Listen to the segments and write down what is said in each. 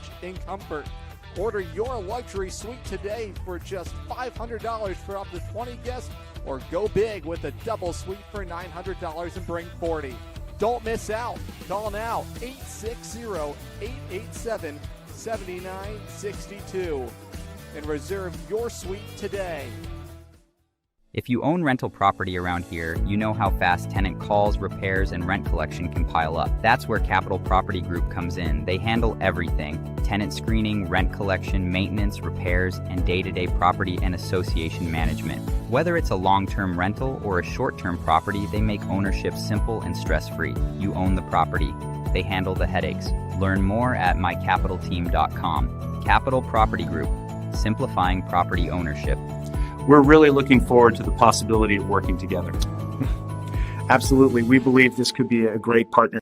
Norwich in comfort. Order your luxury suite today for just $500 for up to 20 guests, or go big with a double suite for $900 and bring 40. Don't miss out. Call now, 860-887-7962, and reserve your suite today. If you own rental property around here, you know how fast tenant calls, repairs, and rent collection can pile up. That's where Capital Property Group comes in. They handle everything: tenant screening, rent collection, maintenance, repairs, and day-to-day property and association management. Whether it's a long-term rental or a short-term property, they make ownership simple and stress-free. You own the property. They handle the headaches. Learn more at mycapitalteam.com. Capital Property Group, simplifying property ownership. We're really looking forward to the possibility of working together. Absolutely. We believe this could be a great partnership.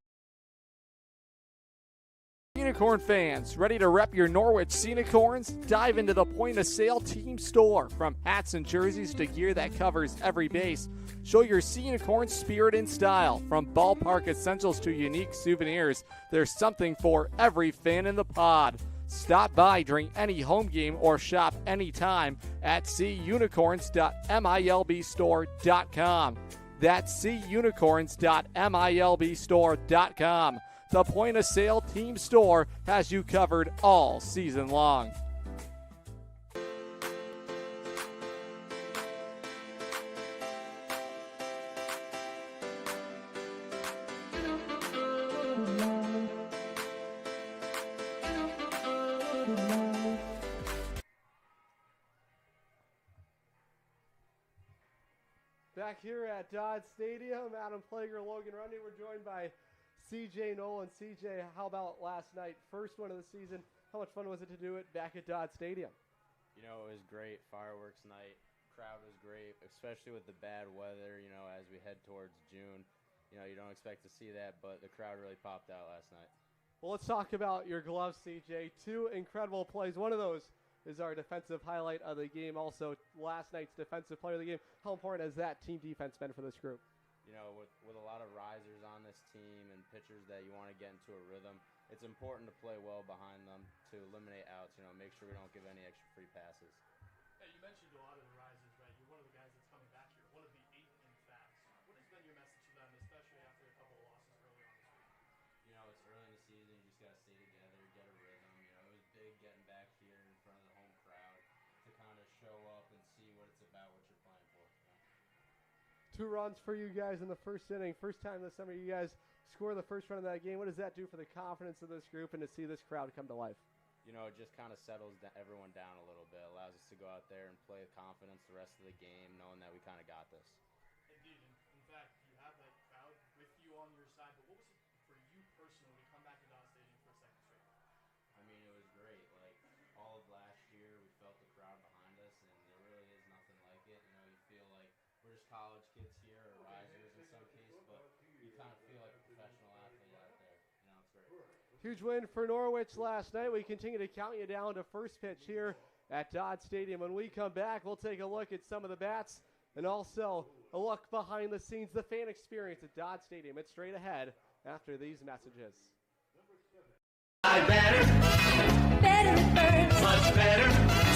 Unicorn fans, ready to rep your Norwich Sea Unicorns? Dive into the point-of-sale team store. From hats and jerseys to gear that covers every base, show your Sea Unicorn spirit and style. From ballpark essentials to unique souvenirs, there's something for every fan in the pod. Stop by during any home game or shop anytime at seaunicorns.milbstore.com. That's seaunicorns.milbstore.com. The point-of-sale team store has you covered all season long. Back here at Dodd Stadium, Adam Plager, Logan Rundy. We're joined by CJ Nolan. CJ, how about last night? First one of the season. How much fun was it to do it back at Dodd Stadium? You know, it was great. Fireworks night. Crowd was great, especially with the bad weather, you know, as we head towards June. You know, you don't expect to see that, but the crowd really popped out last night. Well, let's talk about your gloves, CJ. Two incredible plays. One of those is our defensive highlight of the game. Also, last night's defensive player of the game. How important has that team defense been for this group? You know, with a lot of risers on this team and pitchers that you want to get into a rhythm, it's important to play well behind them to eliminate outs, you know, make sure we don't give any extra free passes. Yeah, you mentioned a lot of the risers, right? You're one of the guys that's coming back here, one of the 8 in facts. What has been your message to them, especially after a couple of losses early on this week? You know, it's early in the season. You just got to stay together, get a rhythm. You know, it was big getting back here in front of the home crowd to kind of show up and see what it's about, what you're playing for. You know? 2 runs for you guys in the first inning. First time this summer you guys score the first run of that game. What does that do for the confidence of this group and to see this crowd come to life? You know, it just kind of settles everyone down a little bit, allows us to go out there and play with confidence the rest of the game, knowing that we kind of got this. Indeed. In fact, you have that crowd with you on your side, but what was it for you personally to come back to Dodd Stadium for a second straight? I mean, it was great. Like, all of last year, we felt the crowd behind us, and there really is nothing like it. You know, you feel like we're just college kids here, or risers in some case, but you kind of feel like a professional athlete out there. You know, it's great. Huge win for Norwich last night. We continue to count you down to first pitch here at Dodd Stadium. When we come back, we'll take a look at some of the bats and also a look behind the scenes, the fan experience at Dodd Stadium. It's straight ahead after these messages. Better it burns. Much better.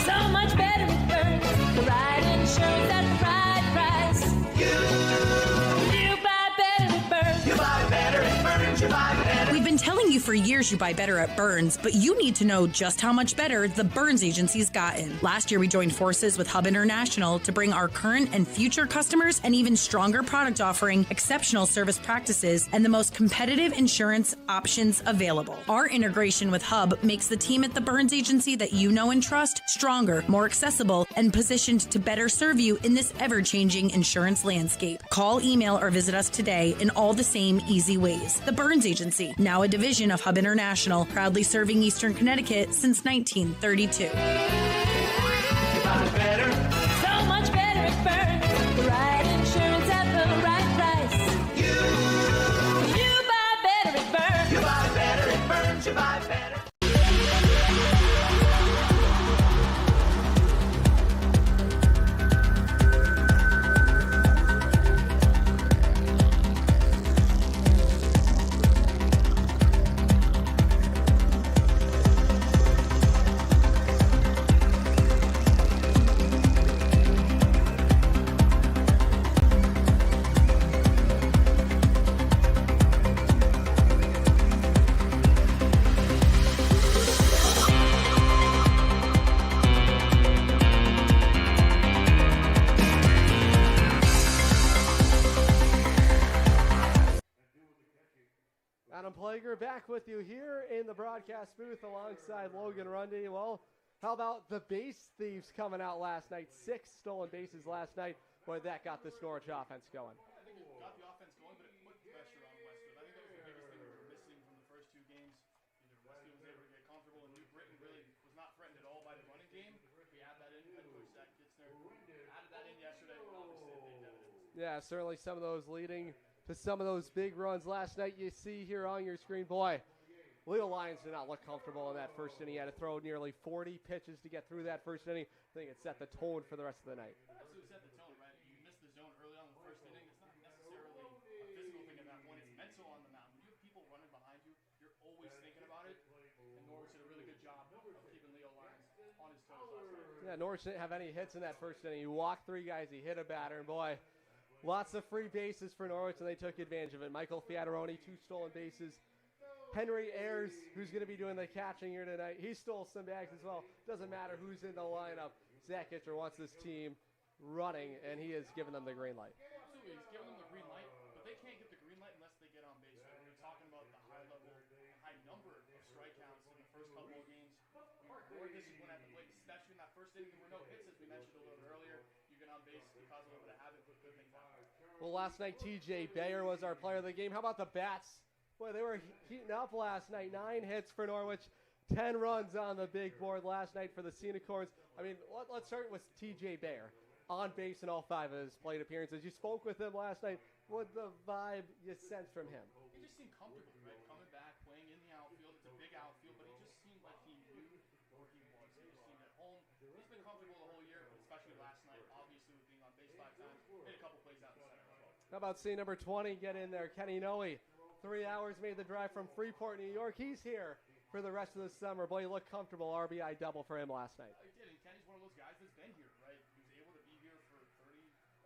So much better it burns. The right insurance at the right price. You buy better it burns. You buy better it burns. You buy better. We've been telling you for years you buy better at Burns, but you need to know just how much better the Burns Agency's gotten. Last year, we joined forces with Hub International to bring our current and future customers an even stronger product offering, exceptional service practices, and the most competitive insurance options available. Our integration with Hub makes the team at the Burns Agency that you know and trust stronger, more accessible, and positioned to better serve you in this ever-changing insurance landscape. Call, email, or visit us today in all the same easy ways. The Burns Agency, now a division of Hub International, proudly serving Eastern Connecticut since 1932. Better. So much better it burns. The right insurance at the right price. You buy better it burns. You buy better it burns. You buy better. we're back with you here in the broadcast booth alongside Logan Rundy. Well, how about the base thieves coming out last night? 6 stolen bases last night. Boy, that got this Norwich offense going. I think it got the offense going, but it put pressure on Westfield. I think that was the biggest thing we were missing from the first 2 games. Either Westfield was able to get comfortable, and New Britain really was not threatened at all by the running game. We add that in, head coach Zach Kitzner added that in yesterday. Obviously, it made evidence. Yeah, certainly some of those leading to some of those big runs last night you see here on your screen. Boy, Leo Lyons did not look comfortable in that first inning. He had to throw nearly 40 pitches to get through that first inning. I think it set the tone for the rest of the night. Absolutely set the tone, right? You missed the zone early on in the first inning. It's not necessarily a physical thing at that point. It's mental on the mound. When you have people running behind you, you're always thinking about it. And Norwich did a really good job of keeping Leo Lyons on his toes last night. Yeah, Norwich didn't have any hits in that first inning. He walked 3 guys. He hit a batter. And, boy, lots of free bases for Norwich, and they took advantage of it. Michael Fiataroni, 2 stolen bases. Henry Ayers, who's going to be doing the catching here tonight, he stole some bags as well. Doesn't matter who's in the lineup. Zach Kitzner wants this team running, and he has given them the green light. Absolutely, he's giving them the green light, but they can't get the green light unless they get on base. Right? We're talking about the high level, high number of strikeouts in the first couple of games. We were more disciplined at the plate, especially in that first inning. There were no hits, as we mentioned a little bit earlier. You get on base, you cause a little bit of havoc, but good things happen. Well, last night, TJ Bayer was our player of the game. How about the bats? Boy, they were heating up last night. 9 hits for Norwich, 10 runs on the big board last night for the Sea Unicorns. I mean, let's start with TJ Bayer. On base in all 5 of his plate appearances. You spoke with him last night. What the vibe you sense from him? He just seemed comfortable, right? Coming back, playing in the outfield. It's a big outfield, but he just seemed like he knew where he was. He just seemed at home. He's been comfortable the whole year, but especially last night, obviously with being on base 5 times, made a couple plays out in the center as well. How about seeing number 20 get in there? Kenny Noe, 3 hours made the drive from Freeport, New York. He's here for the rest of the summer. Boy, he looked comfortable. RBI double for him last night. He did, and Kenny's one of those guys that's been here, right? He was able to be here for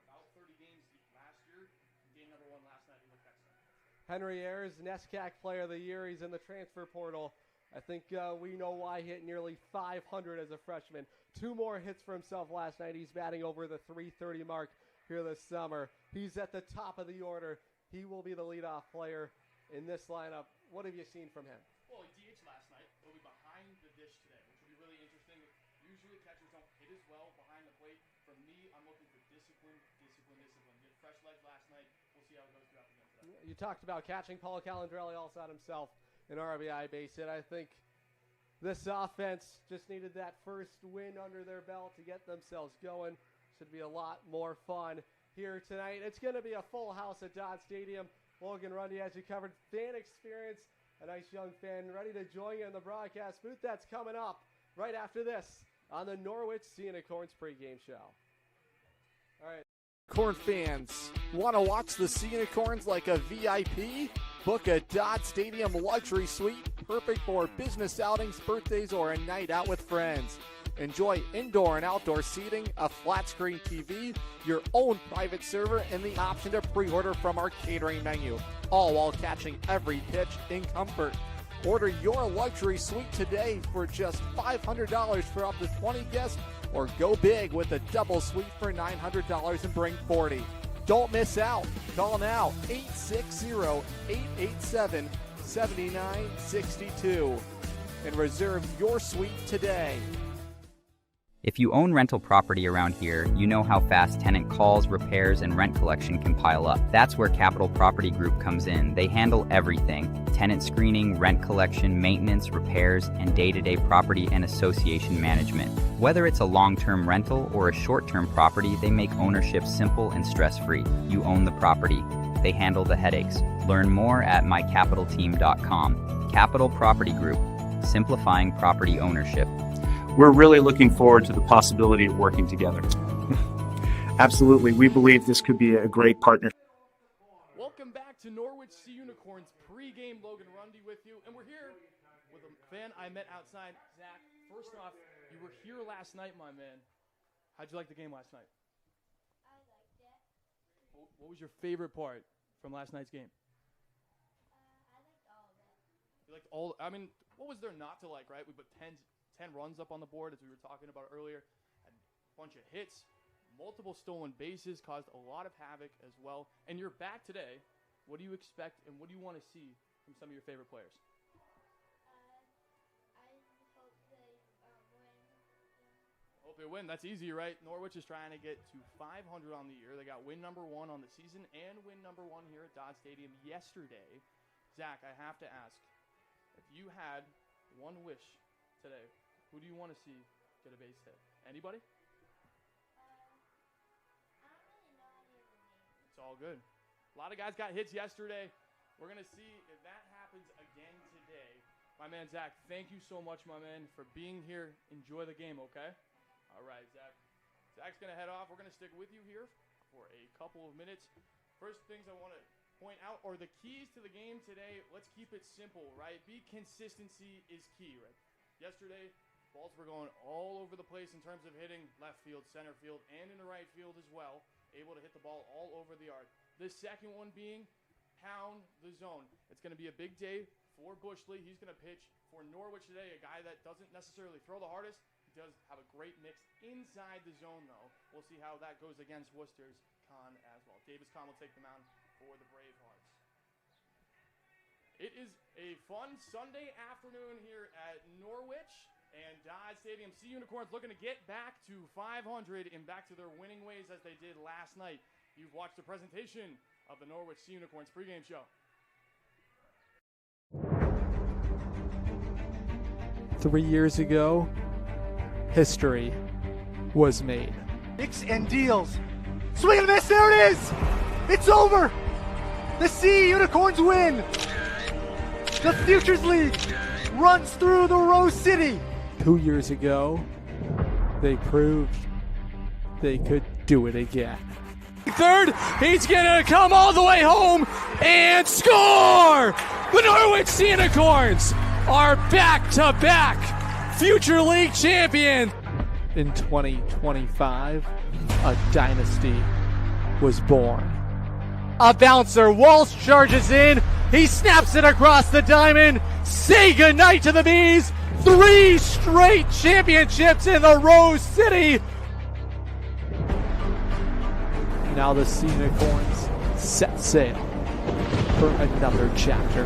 about 30 games last year. Game number 1 last night, he looked excellent. Henry Ayers, NESCAC Player of the Year. He's in the transfer portal. I think we know why he hit nearly 500 as a freshman. 2 more hits for himself last night. He's batting over the 330 mark here this summer. He's at the top of the order. He will be the leadoff player in this lineup. What have you seen from him? Well, he DH'd last night. He'll be behind the dish today, which will be really interesting. Usually catchers don't hit as well behind the plate. For me, I'm looking for discipline. He had fresh legs last night. We'll see how it goes throughout the game today. You talked about catching. Paul Calandrelli also had himself an RBI base hit. I think this offense just needed that first win under their belt to get themselves going. Should be a lot more fun here tonight. It's going to be a full house at Dodd Stadium. Logan Rundy, as you covered, fan experience. A nice young fan ready to join you in the broadcast booth. That's coming up right after this on the Norwich Sea Unicorns pregame show. All right. Corn fans, want to watch the Sea Unicorns like a VIP? Book a Dodd Stadium luxury suite, perfect for business outings, birthdays, or a night out with friends. Enjoy indoor and outdoor seating, a flat screen TV, your own private server, and the option to pre-order from our catering menu, all while catching every pitch in comfort. Order your luxury suite today for just $500 for up to 20 guests, or go big with a double suite for $900 and bring 40. Don't miss out. Call now, 860-887-7962, and reserve your suite today. If you own rental property around here, you know how fast tenant calls, repairs, and rent collection can pile up. That's where Capital Property Group comes in. They handle everything: tenant screening, rent collection, maintenance, repairs, and day-to-day property and association management. Whether it's a long-term rental or a short-term property, they make ownership simple and stress-free. You own the property. They handle the headaches. Learn more at mycapitalteam.com. Capital Property Group, simplifying property ownership. We're really looking forward to the possibility of working together. Absolutely. We believe this could be a great partnership. Welcome back to Norwich Sea Unicorns pregame. Logan Rundy with you, and we're here with a fan I met outside. Zach, first off, you were here last night, my man. How'd you like the game last night? I liked it. What was your favorite part from last night's game? I liked all of it. You liked all. I mean, what was there not to like, right? We put 10 runs up on the board, as we were talking about earlier. Had a bunch of hits, multiple stolen bases, caused a lot of havoc as well. And you're back today. What do you expect, and what do you want to see from some of your favorite players? I hope they win. Hope they win. That's easy, right? Norwich is trying to get to 500 on the year. They got win number 1 on the season and win number 1 here at Dodd Stadium yesterday. Zach, I have to ask, if you had one wish today, who do you want to see get a base hit? Anybody? I don't really know any of the names. It's all good. A lot of guys got hits yesterday. We're going to see if that happens again today. My man, Zach, thank you so much, my man, for being here. Enjoy the game, okay? All right, Zach. Zach's going to head off. We're going to stick with you here for a couple of minutes. First things I want to point out are the keys to the game today. Let's keep it simple, right? Consistency is key, right? Yesterday, balls were going all over the place in terms of hitting left field, center field, and in the right field as well. Able to hit the ball all over the yard. The second one being pound the zone. It's going to be a big day for Bushley. He's going to pitch for Norwich today, a guy that doesn't necessarily throw the hardest. He does have a great mix inside the zone, though. We'll see how that goes against Worcester's Con as well. Davis Con will take the mound for the Bravehearts. It is a fun Sunday afternoon here at Norwich and Dodd Stadium. Sea Unicorns looking to get back to 500 and back to their winning ways as they did last night. You've watched the presentation of the Norwich Sea Unicorns pregame show. 3 years ago, history was made. Mix and deals. Swing and a miss, there it is! It's over! The Sea Unicorns win! The Futures League runs through the Rose City! 2 years ago, they proved they could do it again. Third, he's gonna come all the way home and score! The Norwich Sea Unicorns are back-to-back Future League champions. In 2025, a dynasty was born. A bouncer, Walsh charges in. He snaps it across the diamond. Say goodnight to the Bees. 3 straight championships in the Rose City. Now the Sea Unicorns set sail for another chapter.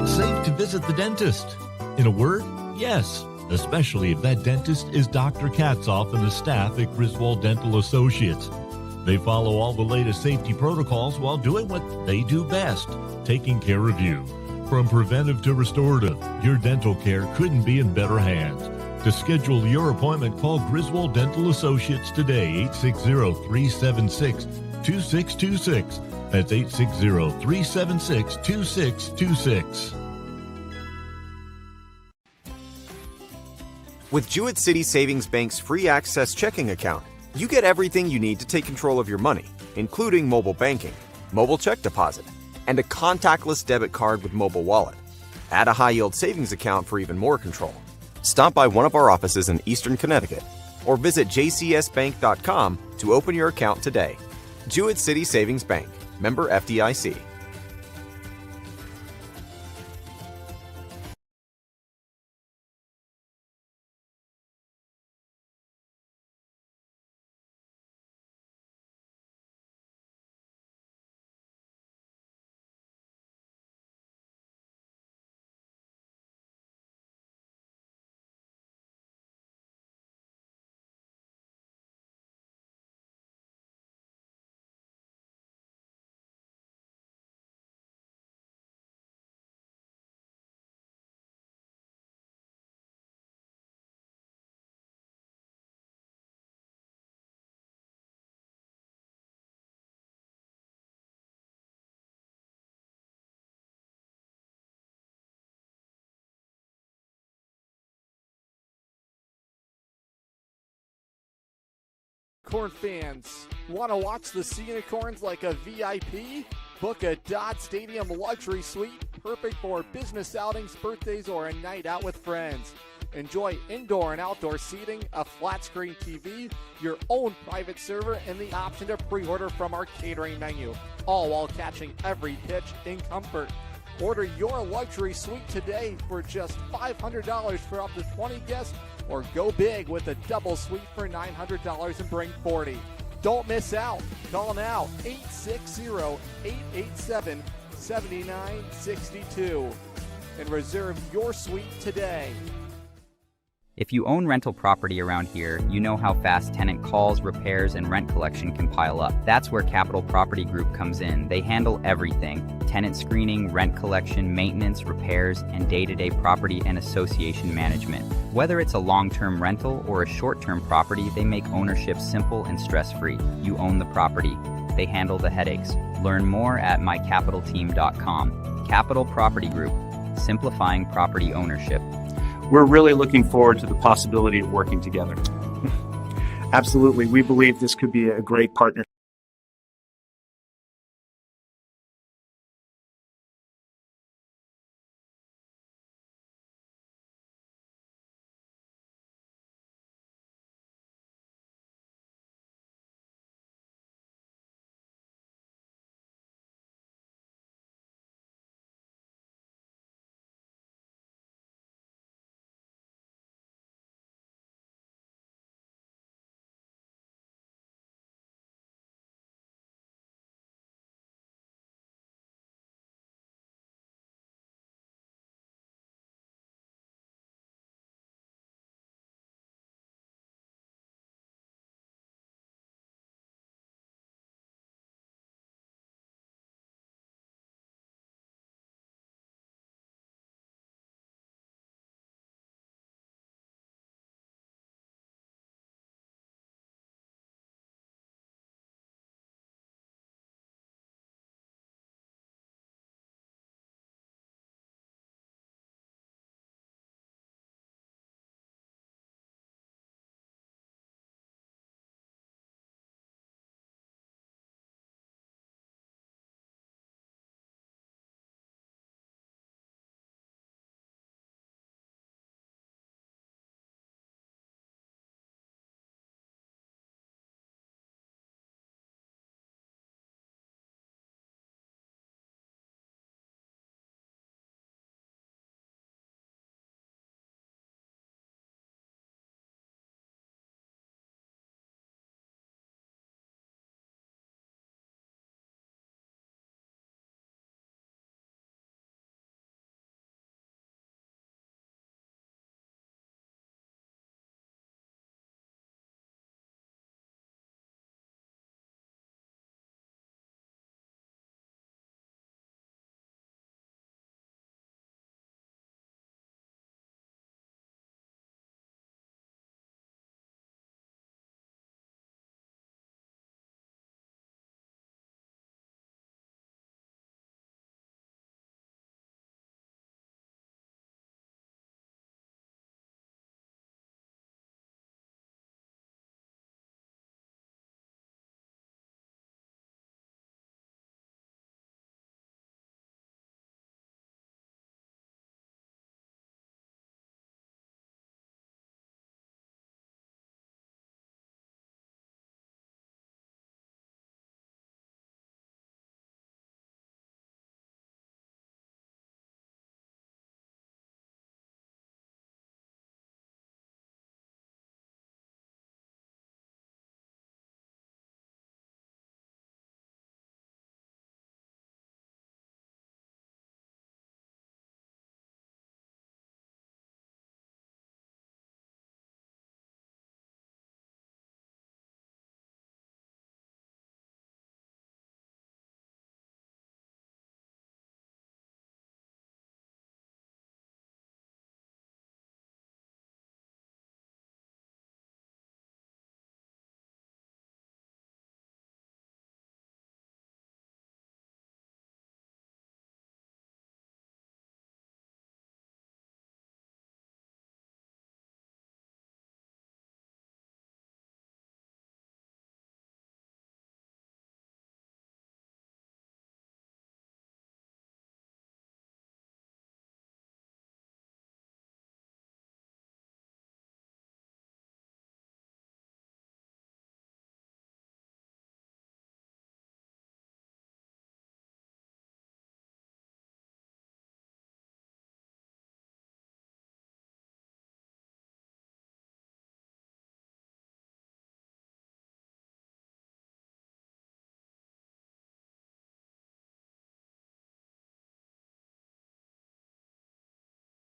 Safe to visit the dentist. In a word, yes, especially if that dentist is Dr. Katzoff and the staff at Griswold Dental Associates. They follow all the latest safety protocols while doing what they do best, taking care of you. From preventive to restorative, your dental care couldn't be in better hands. To schedule your appointment, call Griswold Dental Associates today, 860-376-2626. That's 860-376-2626. With Jewett City Savings Bank's free access checking account, you get everything you need to take control of your money, including mobile banking, mobile check deposit, and a contactless debit card with mobile wallet. Add a high-yield savings account for even more control. Stop by one of our offices in Eastern Connecticut or visit jcsbank.com to open your account today. Jewett City Savings Bank, member FDIC. Unicorn fans, want to watch the Sea Unicorns like a VIP? Book a Dodd Stadium luxury suite, perfect for business outings, birthdays, or a night out with friends. Enjoy indoor and outdoor seating, a flat screen TV, your own private server, and the option to pre-order from our catering menu, all while catching every pitch in comfort. Order your luxury suite today for just $500 for up to 20 guests, or go big with a double suite for $900 and bring 40. Don't miss out. Call now, 860-887-7962, and reserve your suite today. If you own rental property around here, you know how fast tenant calls, repairs, and rent collection can pile up. That's where Capital Property Group comes in. They handle everything: tenant screening, rent collection, maintenance, repairs, and day-to-day property and association management. Whether it's a long-term rental or a short-term property, they make ownership simple and stress-free. You own the property. They handle the headaches. Learn more at mycapitalteam.com. Capital Property Group, simplifying property ownership. We're really looking forward to the possibility of working together. Absolutely. We believe this could be a great partnership.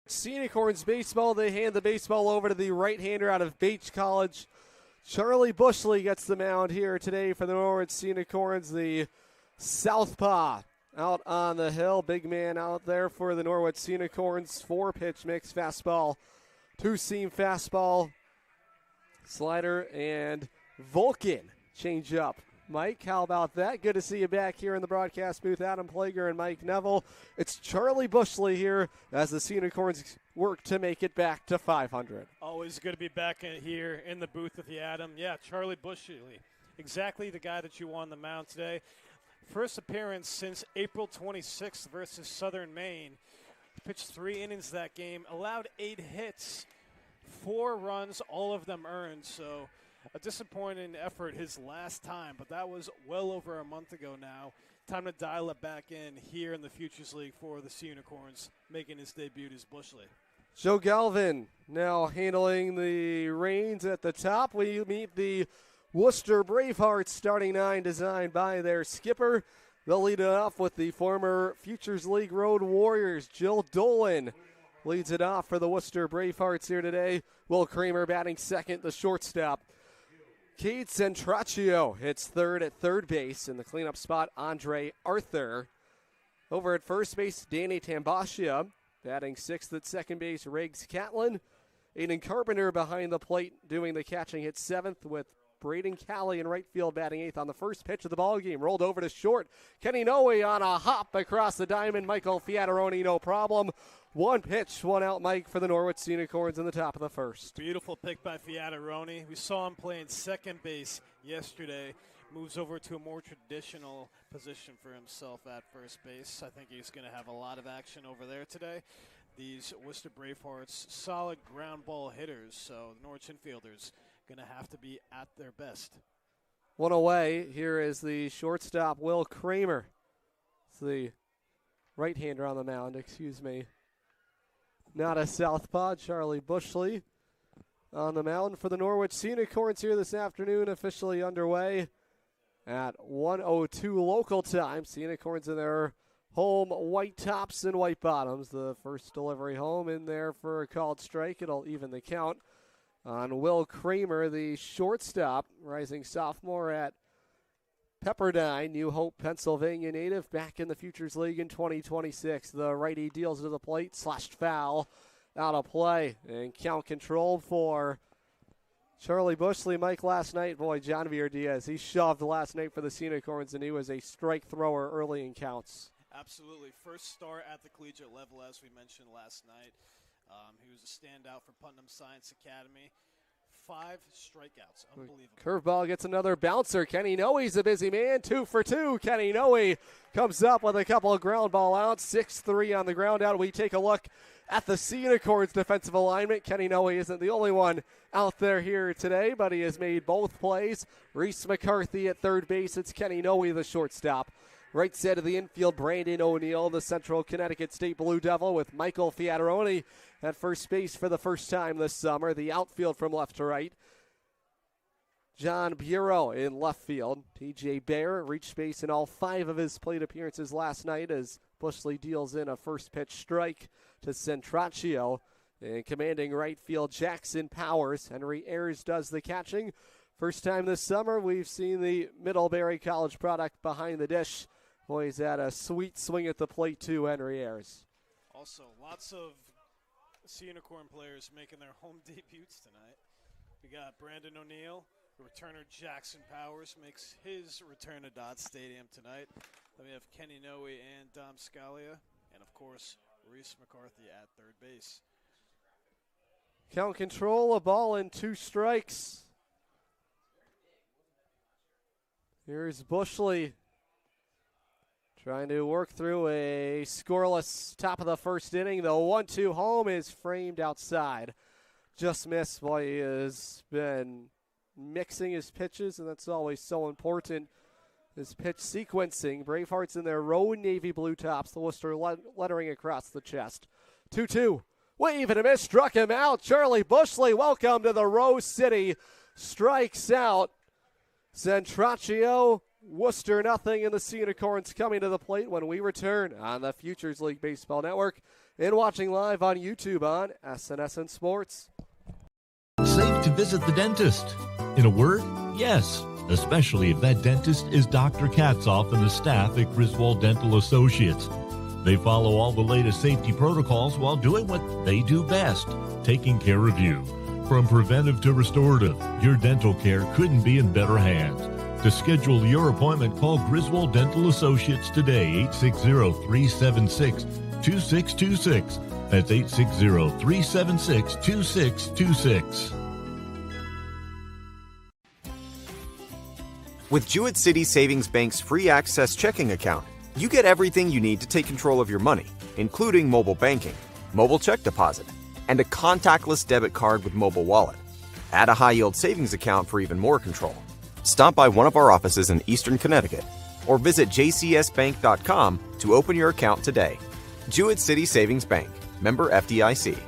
Sea Unicorns baseball, they hand the baseball over to the right-hander out of Bates College. Charlie Bushley gets the mound here today for the Norwich Sea Unicorns, the southpaw out on the hill. Big man out there for the Norwich Sea Unicorns. 4-pitch mix, fastball, two-seam fastball, slider, and Vulcan change-up. Mike, how about that? Good to see you back here in the broadcast booth. Adam Plager and Mike Neville. It's Charlie Bushley here as the Sea Unicorns work to make it back to 500. Always good to be back here in the booth with you, Adam. Yeah, Charlie Bushley, exactly the guy that you want on the mound today. First appearance since April 26th versus Southern Maine. Pitched 3 innings that game, allowed 8 hits, 4 runs, all of them earned. So a disappointing effort his last time, but that was well over a month ago now. Time to dial it back in here in the Futures League for the Sea Unicorns, making his debut as Bushley. Joe Galvin now handling the reins at the top. We meet the Worcester Bravehearts starting 9 designed by their skipper. They'll lead it off with the former Futures League Road Warriors. Jill Dolan leads it off for the Worcester Bravehearts here today. Will Kramer batting second, the shortstop. Cade Centraccio hits third at third base. In the cleanup spot, Andre Arthur. Over at first base, Danny Tambascia. Batting sixth at second base, Riggs Catlin. Aiden Carpenter behind the plate doing the catching, hits seventh with Braden Calley in right field batting eighth on the first pitch of the ball game. Rolled over to short. Kenny Noe on a hop across the diamond. Michael Fiataroni, no problem. 1 pitch, 1 out, Mike, for the Norwich Sea Unicorns in the top of the first. Beautiful pick by Fiataroni. We saw him playing second base yesterday. Moves over to a more traditional position for himself at first base. I think he's going to have a lot of action over there today. These Worcester Bravehearts, solid ground ball hitters, so the Norwich infielders going to have to be at their best. One away. Here is the shortstop, Will Kramer. It's the right-hander on the mound, excuse me. Not a southpaw, Charlie Bushley on the mound for the Norwich Sea Unicorns here this afternoon, officially underway at 1:02 local time. Sea Unicorns in their home white tops and white bottoms. The first delivery home in there for a called strike. It'll even the count on Will Kramer, the shortstop, rising sophomore at Pepperdine, New Hope, Pennsylvania native, back in the Futures League in 2026. The righty deals to the plate, slashed foul, out of play, and count controlled for Charlie Bushley. Mike, last night, boy, John Diaz, he shoved last night for the Sea Unicorns, and he was a strike thrower early in counts. Absolutely. First start at the collegiate level, as we mentioned last night. He was a standout for Putnam Science Academy. 5 strikeouts. Unbelievable. Curveball gets another bouncer. Kenny Noe's a busy man. 2 for 2. Kenny Noe comes up with a couple of ground ball outs. 6-3 on the ground out. We take a look at the Sea Unicorns defensive alignment. Kenny Noe isn't the only one out there here today, but he has made both plays. Reese McCarthy at third base. It's Kenny Noe, the shortstop. Right side of the infield, Brandon O'Neill, the Central Connecticut State Blue Devil, with Michael Fiataroni at first base for the first time this summer. The outfield from left to right, John Bureau in left field. T.J. Bear reached base in all 5 of his plate appearances last night as Bushley deals in a first pitch strike to Centraccio. And commanding right field, Jackson Powers. Henry Ayers does the catching. First time this summer we've seen the Middlebury College product behind the dish. Boy, he's had a sweet swing at the plate too, Henry Ayers. Also, lots of Sea Unicorn players making their home debuts tonight. We got Brandon O'Neill, the returner Jackson Powers makes his return to Dodd Stadium tonight. Then we have Kenny Noe and Dom Scalia, and of course, Reese McCarthy at third base. Count control, a ball and 2 strikes. Here's Bushley trying to work through a scoreless top of the first inning. The 1-2 home is framed outside. Just missed. Boy, he has been mixing his pitches, and that's always so important. His pitch sequencing. Bravehearts in their road navy blue tops. The Worcester lettering across the chest. 2-2. Wave and a miss. Struck him out. Charlie Bushley, welcome to the Rose City. Strikes out Centraccio, Worcester nothing, and the Sea Unicorns coming to the plate when we return on the Futures League Baseball Network and watching live on YouTube on SNSN Sports. Safe to visit the dentist. In a word, yes, especially if that dentist is Dr. Katzoff and the staff at Griswold Dental Associates. They follow all the latest safety protocols while doing what they do best, taking care of you. From preventive to restorative, your dental care couldn't be in better hands. To schedule your appointment, call Griswold Dental Associates today, 860-376-2626. That's 860-376-2626. With Jewett City Savings Bank's free access checking account, you get everything you need to take control of your money, including mobile banking, mobile check deposit, and a contactless debit card with mobile wallet. Add a high-yield savings account for even more control. Stop by one of our offices in Eastern Connecticut or visit jcsbank.com to open your account today. Jewett City Savings Bank, member FDIC.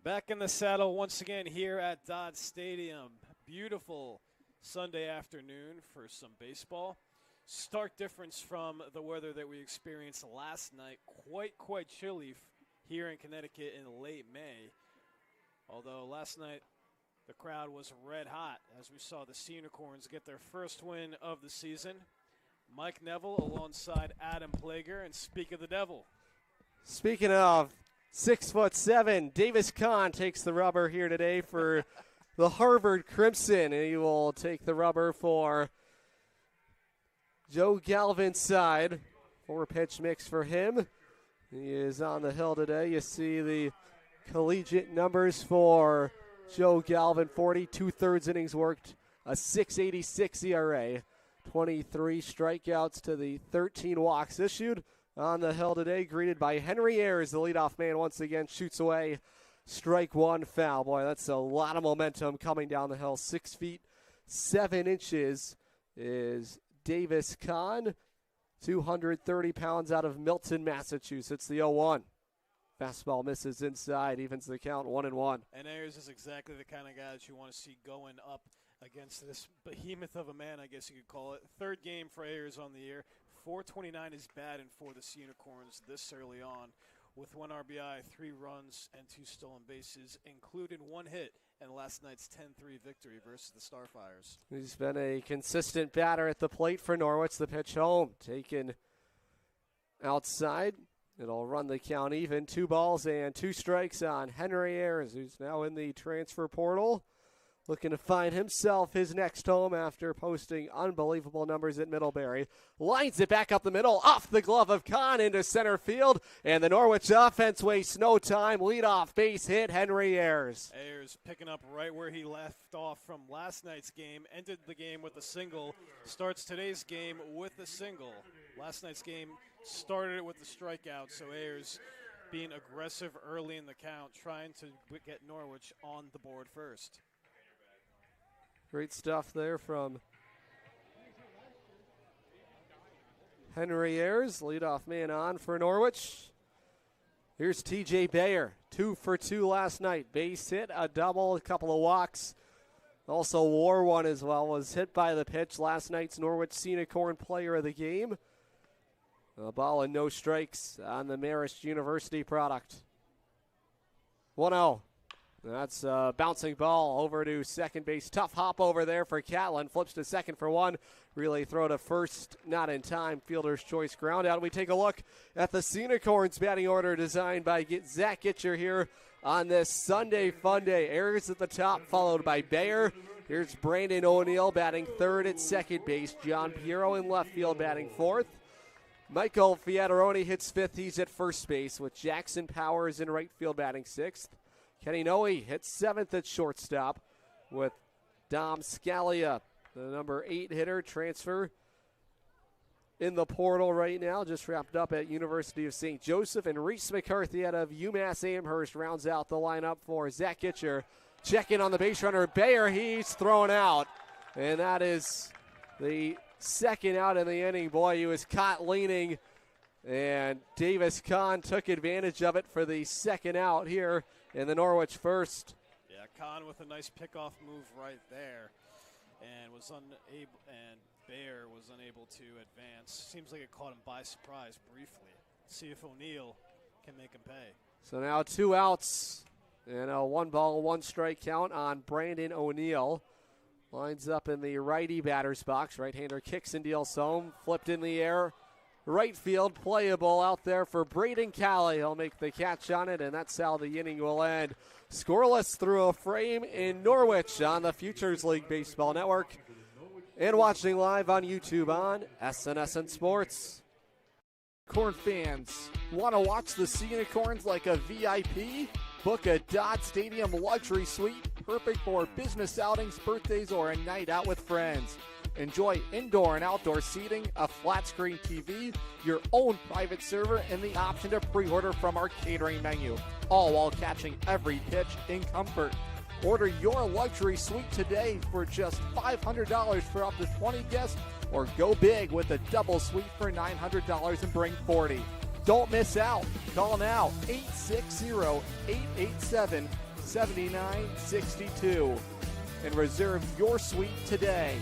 Back in the saddle once again here at Dodd Stadium. Beautiful Sunday afternoon for some baseball. Stark difference from the weather that we experienced last night. Quite chilly here in Connecticut in late May. Although last night the crowd was red hot as we saw the Sea Unicorns get their first win of the season. Mike Neville alongside Adam Plager, and speak of the devil. Speaking of 6'7", Davis Kahn takes the rubber here today for the Harvard Crimson, and he will take the rubber for Joe Galvin's side. 4-pitch mix for him. He is on the hill today. You see the collegiate numbers for Joe Galvin: 42 innings worked, a 6.86 ERA, 23 strikeouts to the 13 walks issued. On the hill today, greeted by Henry Ayers, the leadoff man, once again shoots away. Strike one, foul. Boy, that's a lot of momentum coming down the hill. 6 feet 7 inches is Davis Kahn, 230 pounds out of Milton, Massachusetts. The 0-1. Fastball misses inside, evens the count 1-1. And Ayers is exactly the kind of guy that you want to see going up against this behemoth of a man, I guess you could call it. Third game for Ayers on the year. 429 is batting for the Sea Unicorns this early on, with 1 RBI, 3 runs, and 2 stolen bases, including 1 hit in last night's 10-3 victory versus the Starfires. He's been a consistent batter at the plate for Norwich. The pitch home, taken outside. It'll run the count even. 2 balls and 2 strikes on Henry Ayers, who's now in the transfer portal, looking to find himself his next home after posting unbelievable numbers at Middlebury. Lines it back up the middle, off the glove of Kahn into center field, and the Norwich offense wastes no time. Leadoff base hit, Henry Ayers. Ayers picking up right where he left off from last night's game, ended the game with a single, starts today's game with a single. Last night's game started it with the strikeout, so Ayers being aggressive early in the count, trying to get Norwich on the board first. Great stuff there from Henry Ayers, leadoff man on for Norwich. Here's TJ Bayer, 2 for 2 last night. Base hit, a double, a couple of walks. Also wore one as well, was hit by the pitch. Last night's Norwich Sea Unicorn player of the game. A ball and no strikes on the Marist University product. 1-0. That's a bouncing ball over to second base. Tough hop over there for Catlin. Flips to second for 1. Relay throw to first, not in time. Fielder's choice ground out. We take a look at the Sea Unicorns batting order designed by Zach Gitcher here on this Sunday Funday. Ayers at the top, followed by Bayer. Here's Brandon O'Neill batting third at second base. John Piero in left field batting fourth. Michael Fiataroni hits fifth. He's at first base with Jackson Powers in right field batting sixth. Kenny Noe hits seventh at shortstop with Dom Scalia, the number 8 hitter, transfer in the portal right now. Just wrapped up at University of St. Joseph. And Reese McCarthy out of UMass Amherst rounds out the lineup for Zach Gitcher. Check in on the base runner, Bayer. He's thrown out. And that is the second out in the inning. Boy, he was caught leaning And Davis Kahn took advantage of it for the second out here in the Norwich first. Yeah, Kahn with a nice pickoff move right there, and was unable. And Bayer was unable to advance. Seems like it caught him by surprise briefly. See if O'Neill can make him pay. So now 2 outs and a 1-ball, 1-strike count on Brandon O'Neill. Lines up in the righty batter's box. Right-hander kicks and deals home. Flipped in the air. Right field, playable out there for Braden Calley. He'll make the catch on it, and that's how the inning will end. Scoreless through a frame in Norwich on the Futures League Baseball Network. And watching live on YouTube on SNSN Sports. Corn fans, want to watch the Sea Unicorns like a VIP? Book a Dodd Stadium luxury suite, perfect for business outings, birthdays, or a night out with friends. Enjoy indoor and outdoor seating, a flat screen TV, your own private server, and the option to pre-order from our catering menu, all while catching every pitch in comfort. Order your luxury suite today for just $500 for up to 20 guests, or go big with a double suite for $900 and bring 40. Don't miss out. Call now, 860-887-7962, and reserve your suite today.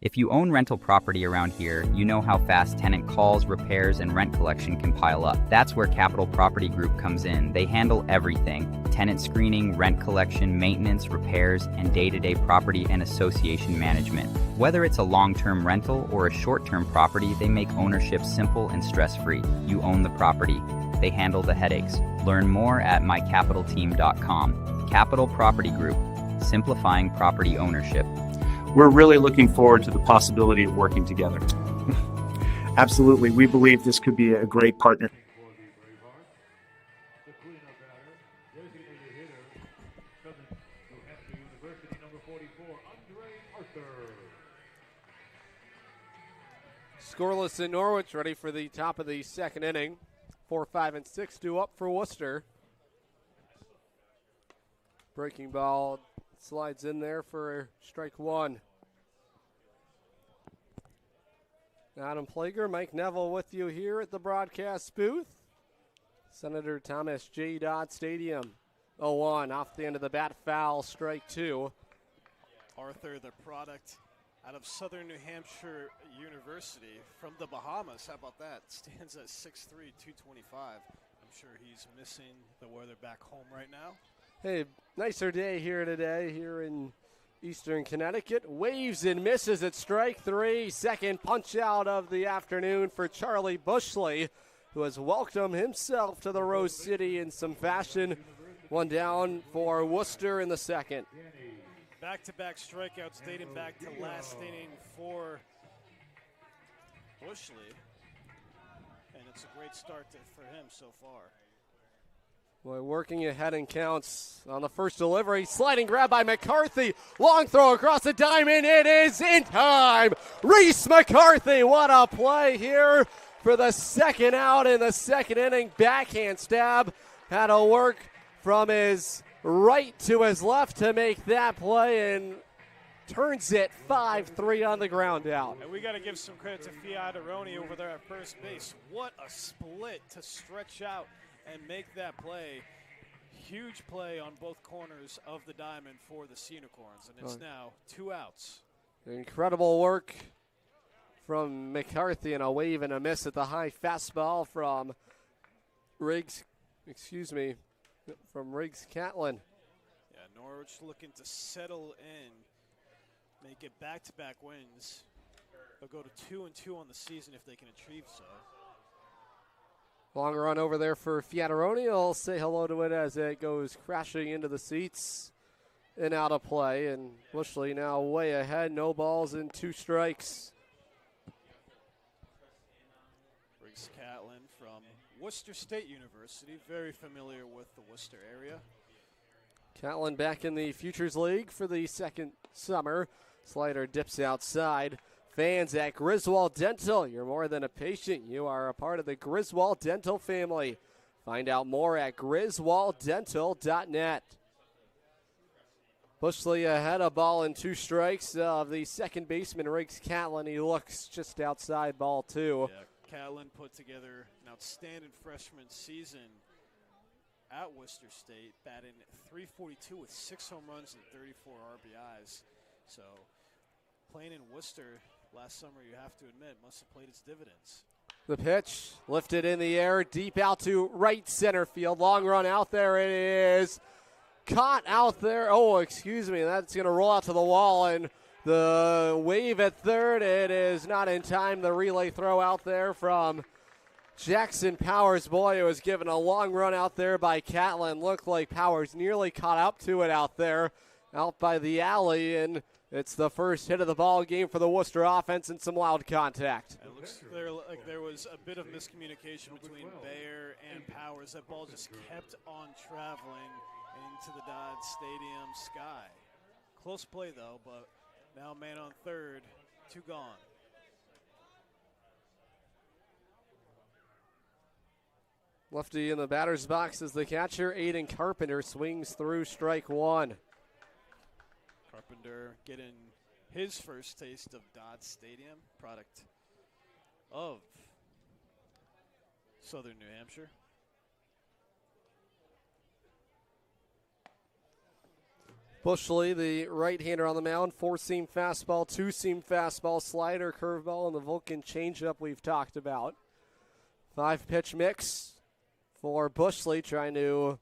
If you own rental property around here, you know how fast tenant calls, repairs, and rent collection can pile up. That's where Capital Property Group comes in. They handle everything: tenant screening, rent collection, maintenance, repairs, and day-to-day property and association management. Whether it's a long-term rental or a short-term property, they make ownership simple and stress-free. You own the property. They handle the headaches. Learn more at mycapitalteam.com. Capital Property Group, simplifying property ownership. We're really looking forward to the possibility of working together. Absolutely. We believe this could be a great partner. Scoreless in Norwich, ready for the top of the second inning. 4, 5, and 6 due up for Worcester. Breaking ball slides in there for strike one. Adam Plager, Mike Neville with you here at the broadcast booth. Senator Thomas J. Dodd Stadium. 0-1 off the end of the bat, foul, strike two. Arthur, the product out of Southern New Hampshire University from the Bahamas. How about that? Stands at 6'3", 225. I'm sure he's missing the weather back home right now. Hey, nicer day here today, here in Eastern Connecticut. Waves and misses at strike three. Second punch out of the afternoon for Charlie Bushley, who has welcomed himself to the Rose City in some fashion. One down for Worcester in the second. Back-to-back strikeouts dating back to last inning for Bushley. And it's a great start for him so far. Boy, working ahead in counts on the first delivery. Sliding grab by McCarthy. Long throw across the diamond. It is in time. Reese McCarthy, what a play here for the second out in the second inning. Backhand stab. Had to work from his right to his left to make that play and turns it 5-3 on the ground out. And we got to give some credit to Fiataroni over there at first base. What a split to stretch out and make that play. Huge play on both corners of the diamond for the Sea Unicorns, and it's now 2 outs. Incredible work from McCarthy, and a wave and a miss at the high fastball from Riggs Catlin. Yeah, Norwich looking to settle in, make it back-to-back wins. They'll go to 2-2 on the season if they can achieve so. Long run over there for Fiataroni. I'll say hello to it as it goes crashing into the seats and out of play. And Bushley now way ahead. No balls and 2 strikes. Riggs Catlin from Worcester State University. Very familiar with the Worcester area. Catlin back in the Futures League for the second summer. Slider dips outside. Fans at Griswold Dental, you're more than a patient. You are a part of the Griswold Dental family. Find out more at griswolddental.net. Bushley ahead, a ball and 2 strikes of the second baseman, Riggs Catlin. He looks just outside, ball 2. Yeah, Catlin put together an outstanding freshman season at Worcester State, batting .342 with 6 home runs and 34 RBIs. So playing in Worcester last summer, you have to admit, must have played its dividends. The pitch lifted in the air, deep out to right center field. Long run out there. It is caught out there. Oh, excuse me. That's going to roll out to the wall, and the wave at third. It is not in time. The relay throw out there from Jackson Powers. Boy, it was given a long run out there by Catlin. Looked like Powers nearly caught up to it out there, out by the alley, and it's the first hit of the ball game for the Worcester offense and some loud contact. It looks like there was a bit of miscommunication between Bayer and Powers. That ball just kept on traveling into the Dodd Stadium sky. Close play, though, but now man on third, 2 gone. Lefty in the batter's box is the catcher. Aiden Carpenter swings through strike 1. Carpenter getting his first taste of Dodd Stadium, product of Southern New Hampshire. Bushley, the right-hander on the mound, 4-seam fastball, 2-seam fastball, slider, curveball, and the Vulcan changeup we've talked about. 5-pitch mix for Bushley, trying to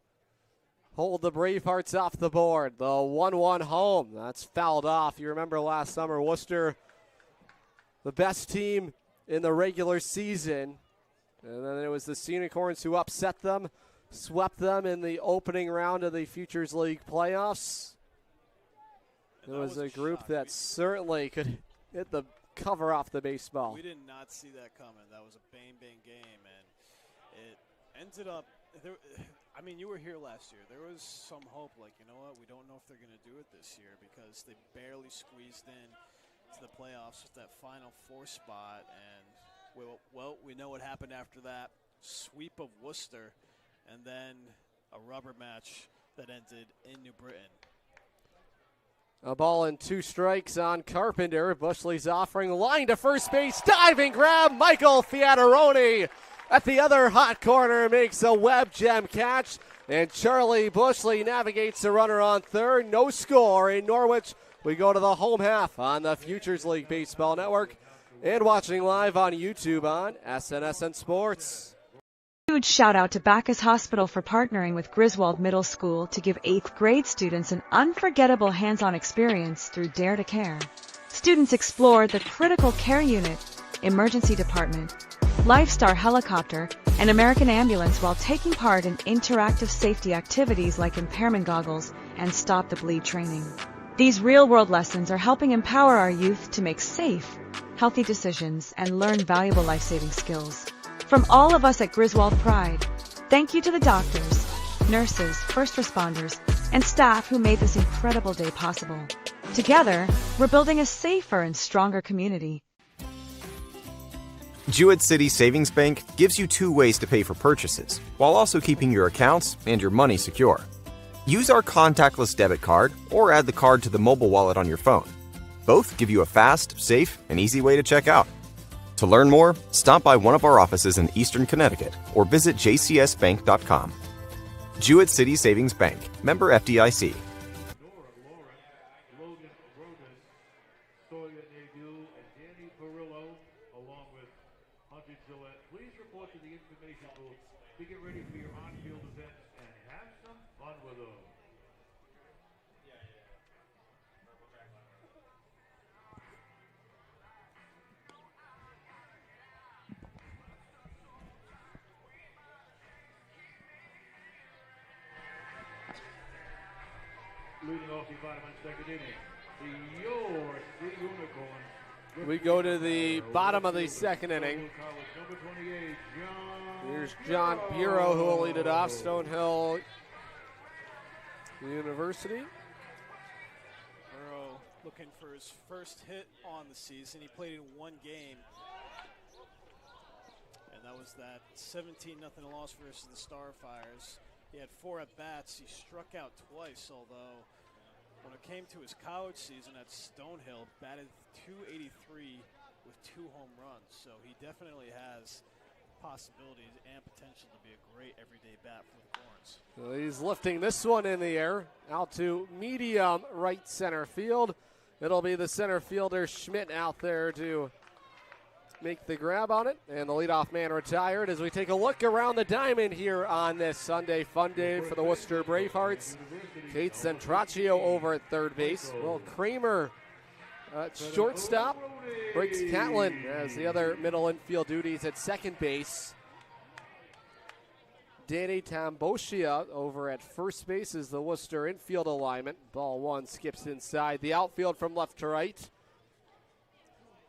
hold the Bravehearts off the board. The 1-1 home, that's fouled off. You remember last summer, Worcester, the best team in the regular season. And then it was the Sea Unicorns who upset them, swept them in the opening round of the Futures League playoffs. It was a group that certainly could hit the cover off the baseball. We did not see that coming. That was a bang-bang game, and it ended up there. I mean, you were here last year. There was some hope, like, you know what, we don't know if they're going to do it this year because they barely squeezed in to the playoffs with that final 4 spot. And, well, we know what happened after that. Sweep of Worcester, and then a rubber match that ended in New Britain. A ball and 2 strikes on Carpenter. Bushley's offering, line to first base, diving grab, Michael Fiataroni at the other hot corner makes a web gem catch, and Charlie Bushley navigates the runner on third. No score in Norwich. We go to the home half on the Futures League Baseball Network and watching live on YouTube on SNSN Sports. Huge shout out to Bacchus Hospital for partnering with Griswold Middle School to give 8th grade students an unforgettable hands-on experience through Dare to Care. Students explored the critical care unit, emergency department, Lifestar helicopter, and American ambulance while taking part in interactive safety activities like impairment goggles and stop the bleed training. These real-world lessons are helping empower our youth to make safe, healthy decisions and learn valuable life-saving skills. From all of us at Griswold Pride, thank you to the doctors, nurses, first responders, and staff who made this incredible day possible. Together, we're building a safer and stronger community. Jewett City Savings Bank gives you 2 ways to pay for purchases, while also keeping your accounts and your money secure. Use our contactless debit card or add the card to the mobile wallet on your phone. Both give you a fast, safe, and easy way to check out. To learn more, stop by one of our offices in Eastern Connecticut or visit jcsbank.com. Jewett City Savings Bank, member FDIC. Leading off the bottom and second inning, the York Sea Unicorns. We go to the bottom of the second inning. Here's John Bureau who will lead it off, Stonehill University. Burrow looking for his first hit on the season. He played in 1 game. And that was that 17-0 loss versus the Starfires. He had 4 at-bats. He struck out twice, although when it came to his college season at Stonehill, batted .283 with 2 home runs. So he definitely has possibilities and potential to be a great everyday bat for the Corns. So he's lifting this one in the air out to medium right center field. It'll be the center fielder Schmidt out there to make the grab on it, and the leadoff man retired. As we take a look around the diamond here on this Sunday Funday for the Worcester Bravehearts, Kate Centraccio over at third base. Will Kramer at shortstop. Briggs Catlin as the other middle infield duties at second base. Danny Tamboshia over at first base is the Worcester infield alignment. Ball 1 skips inside the outfield from left to right.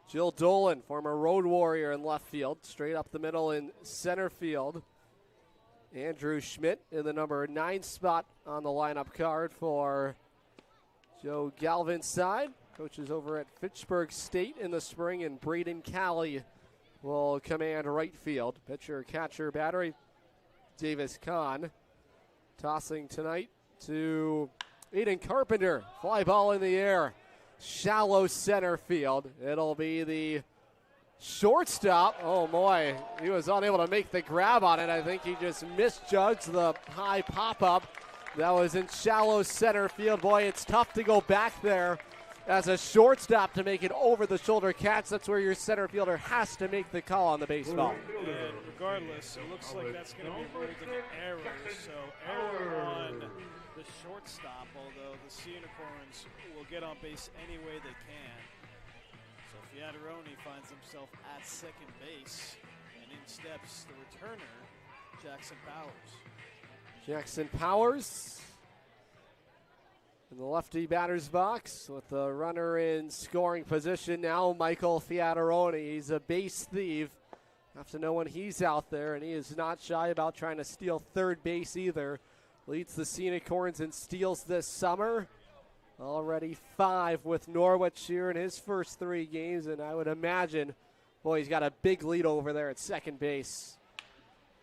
Jill Dolan, former Road Warrior in left field, straight up the middle in center field. Andrew Schmidt in the number 9 spot on the lineup card for Joe Galvin's side. Coaches over at Fitchburg State in the spring, and Braden Calley will command right field. Pitcher, catcher, battery, Davis Kahn. Tossing tonight to Aiden Carpenter. Fly ball in the air. Shallow center field. It'll be the shortstop. Oh, boy. He was unable to make the grab on it. I think he just misjudged the high pop-up. That was in shallow center field. Boy, it's tough to go back there as a shortstop to make it over-the-shoulder catch. That's where your center fielder has to make the call on the baseball. And regardless, it looks like that's going to be ruled an error. So error on the shortstop, although the Sea Unicorns will get on base any way they can. So Fiataroni finds himself at second base, and in steps the returner, Jackson Powers. Jackson Powers in the lefty batter's box with the runner in scoring position now. Michael Fiataroni, he's a base thief. Have to know when he's out there, and he is not shy about trying to steal third base either. Leads the Sea Unicorns in steals this summer. Already 5 with Norwich here in his first 3 games, and I would imagine, boy, he's got a big lead over there at second base.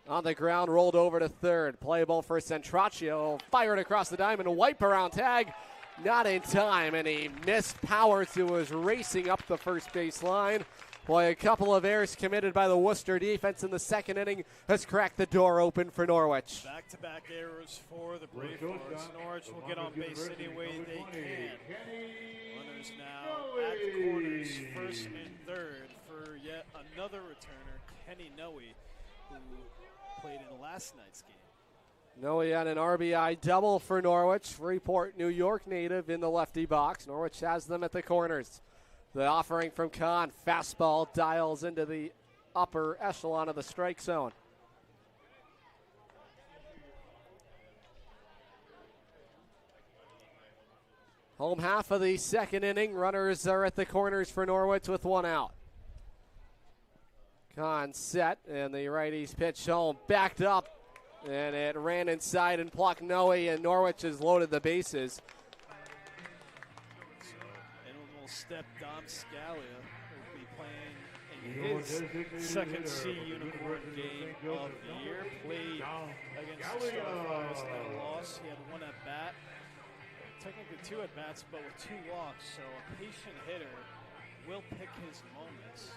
On the ground, rolled over to third. Playable for Centraccio. Fired across the diamond. A wipe around tag. Not in time, and he missed Powers, who was racing up the first base line. Boy, a couple of errors committed by the Worcester defense in the second inning has cracked the door open for Norwich. Back-to-back errors for the Bravehearts. Norwich will get on base any way they can. Runners now at the corners, first and third for yet another returner, Kenny Noe, who played in last night's game. Noe had an RBI double for Norwich. Freeport, New York native in the lefty box. Norwich has them at the corners. The offering from Kahn, fastball dials into the upper echelon of the strike zone. Home half of the second inning. Runners are at the corners for Norwich with 1 out. Kahn set, and the righties pitch home. Backed up, and it ran inside and plucked Noe, and Norwich has loaded the bases. Step Dom Scalia will be playing in his second Sea Unicorn game of the year. Played against the Starfires in that loss. He had 1 at bat, technically 2 at bats, but with 2 walks. So a patient hitter will pick his moments.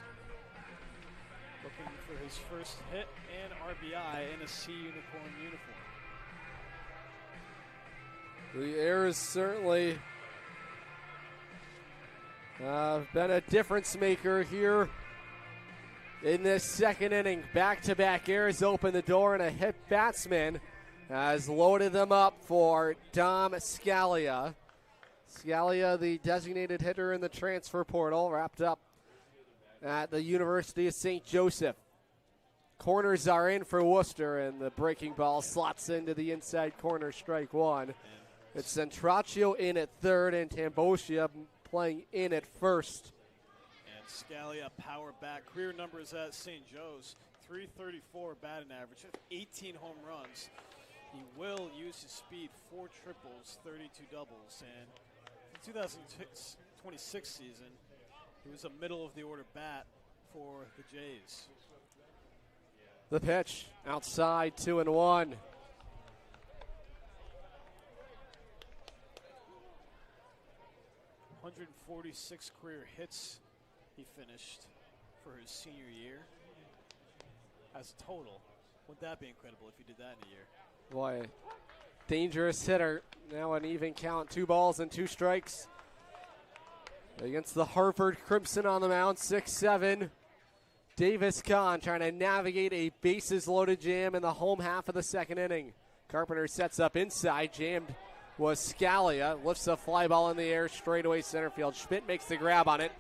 Looking for his first hit and RBI in a Sea Unicorn uniform. The errors certainly been a difference maker here in this second inning. Back-to-back errors open the door, and a hit batsman has loaded them up for Dom Scalia. Scalia, the designated hitter in the transfer portal, wrapped up at the University of St. Joseph. Corners are in for Worcester, and the breaking ball slots into the inside corner, strike 1. It's Centraccio in at third, and Tamboshia playing in at first. And Scalia power back. Career numbers at St. Joe's, 334 batting average, 18 home runs. He will use his speed, 4 triples, 32 doubles. And in the 2026 season, he was a middle-of-the-order bat for the Jays. The pitch outside, 2-1. 146 career hits he finished for his senior year as a total. Wouldn't that be incredible if he did that in a year? Boy, dangerous hitter. Now an even count, 2 balls and 2 strikes. Against the Harvard Crimson on the mound, 6-7. Davis Kahn trying to navigate a bases-loaded jam in the home half of the second inning. Carpenter sets up inside, jammed was Scalia, lifts a fly ball in the air, straightaway center field. Schmidt makes the grab on it.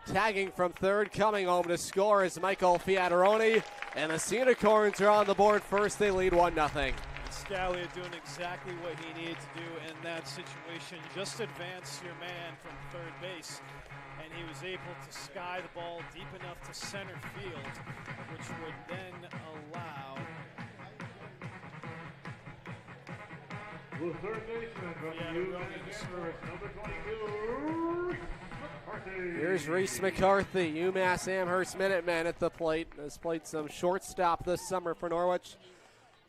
Tagging from third, coming home to score is Michael Fiataroni, and the Sea Unicorns are on the board first. They lead 1-0. Scalia doing exactly what he needed to do in that situation. Just advance your man from third base, and he was able to sky the ball deep enough to center field, which would then allow the third baseman from UMass Amherst, number 22, McCarthy. Here's Reese McCarthy, UMass Amherst Minutemen at the plate. Has played some shortstop this summer for Norwich.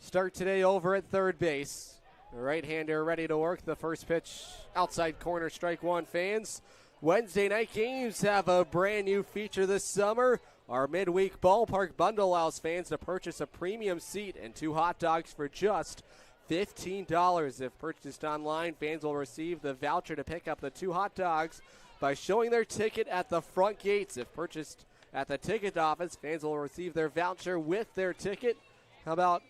Start today over at third base. The right-hander ready to work. The first pitch outside corner, strike one. Fans, Wednesday night games have a brand new feature this summer. Our midweek ballpark bundle allows fans to purchase a premium seat and 2 hot dogs for just $15. If purchased online, fans will receive the voucher to pick up the 2 hot dogs by showing their ticket at the front gates. If purchased at the ticket office, fans will receive their voucher with their ticket. How about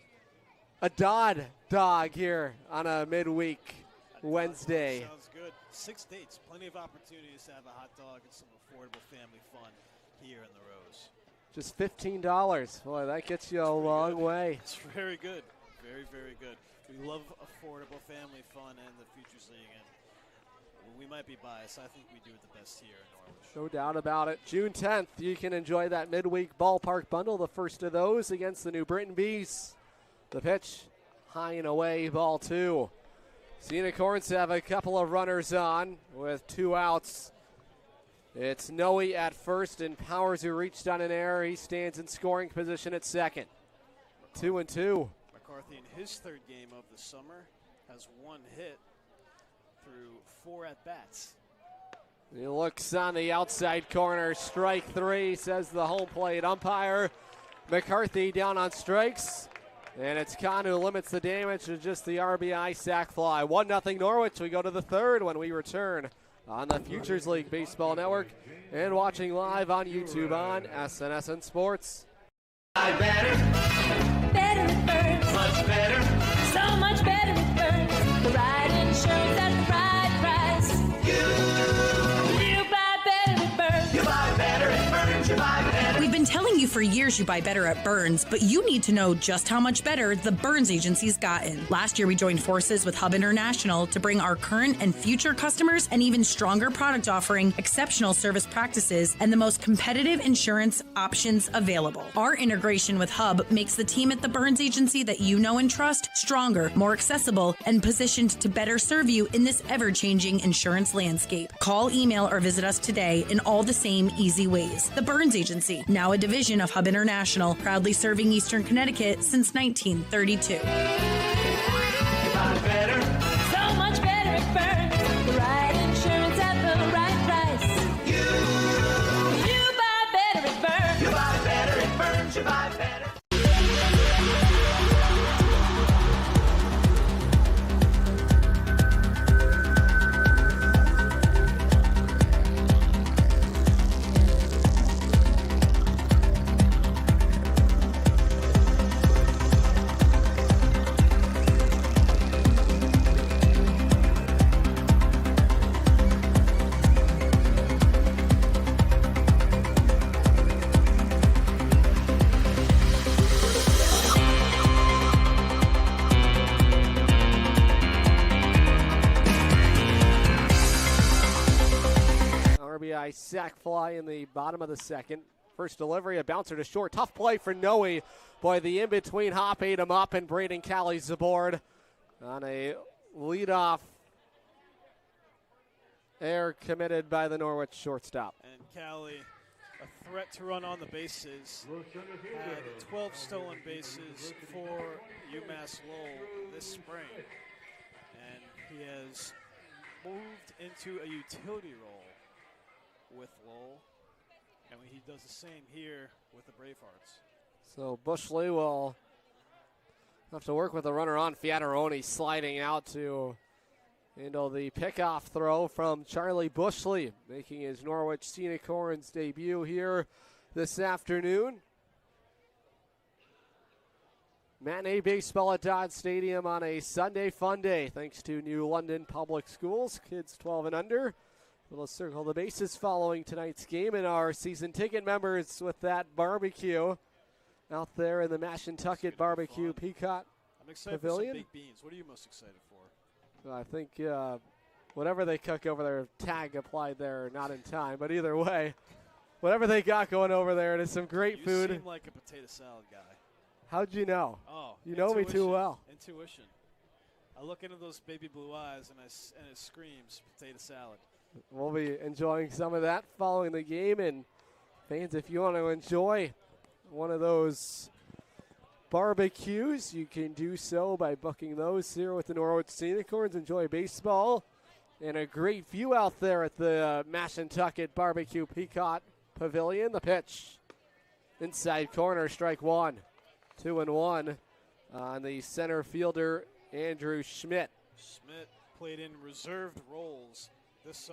a Dodd dog here on a midweek Wednesday? Sounds good. 6 dates, plenty of opportunities to have a hot dog and some affordable family fun here in the Rose. Just $15. Boy, that gets you a long way. It's very good. Very, very good. We love affordable family fun and the Futures League. And we might be biased. I think we do it the best here in Norwich. No doubt about it. June 10th, you can enjoy that midweek ballpark bundle, the first of those against the New Britain Bees. The pitch, high and away, ball 2. Sea Unicorns have a couple of runners on with 2 outs. It's Noe at first, and Powers, who reached on an error, he stands in scoring position at second. 2-2. McCarthy, in his 3rd game of the summer, has 1 hit through 4 at-bats. He looks on the outside corner. Strike 3, says the home plate umpire. McCarthy down on strikes. And it's Kahn who limits the damage to just the RBI sac fly. 1-0 Norwich. We go to the 3rd when we return on the Futures League Baseball Network and watching live on YouTube on SNSN Sports. Better it burns. Much better. So much better it burns. The right insurance at the right price. You buy better it burns. You buy better it burns. You buy better. We've been telling you for years you buy better at Burns, but you need to know just how much better the Burns Agency's gotten. Last year, we joined forces with Hub International to bring our current and future customers an even stronger product offering, exceptional service practices, and the most competitive insurance options available. Our integration with Hub makes the team at the Burns Agency that you know and trust stronger, more accessible, and positioned to better serve you in this ever-changing insurance landscape. Call, email, or visit us today in all the same easy ways. The Burns Agency, now a division of Hub International, proudly serving Eastern Connecticut since 1932. Better. So much better it burns. The right insurance at the right price. You buy better it burns. You buy better it burns. You buy better. RBI sac fly in the bottom of the 2nd. First delivery, a bouncer to short. Tough play for Noe. Boy, the in-between hop ate him up, and Braden Callie's aboard on a leadoff error committed by the Norwich shortstop. And Callie, a threat to run on the bases, had 12 stolen bases for UMass Lowell this spring. And he has moved into a utility role with Lowell. And he does the same here with the Bravehearts. So Bushley will have to work with the runner on. Fiataroni sliding out to handle the pickoff throw from Charlie Bushley, making his Norwich Sea Unicorns debut here this afternoon. Matinee baseball at Dodd Stadium on a Sunday Funday, thanks to New London Public Schools. Kids 12 and under will circle the bases following tonight's game, and our season ticket members with that barbecue out there in the Mashantucket Barbecue Peacock I'm excited Pavilion. for some baked beans. What are you most excited for? I think whatever they cook over there, tag applied there, not in time. But either way, whatever they got going over there, it is some great food. You seem like a potato salad guy. How'd you know? Oh, you know me too well. Intuition. I look into those baby blue eyes and it screams potato salad. We'll be enjoying some of that following the game. And fans, if you want to enjoy one of those barbecues, you can do so by booking those here with the Norwich Sea Unicorns. Enjoy baseball and a great view out there at the Mashantucket Barbecue Peacock Pavilion. The pitch inside corner, strike one. 2-1 on the center fielder, Andrew Schmidt. Schmidt played in reserved roles this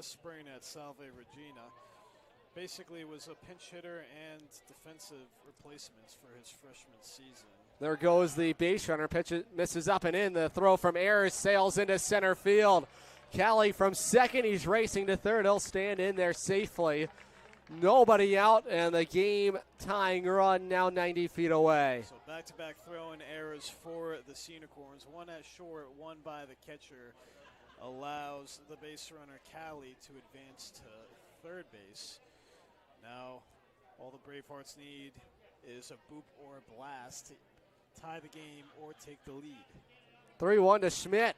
spring at Salve Regina. Basically was a pinch hitter and defensive replacements for his freshman season. There goes the base runner. Pitch misses up and in. The throw from Ayers sails into center field. Callie from second. He's racing to third. He'll stand in there safely. Nobody out, and the game-tying run now 90 feet away. So back-to-back throwing errors for the Sea Unicorns. One at short, one by the catcher, allows the base runner Callie to advance to third base. Now all the Bravehearts need is a boop or a blast to tie the game or take the lead. 3-1 to Schmidt.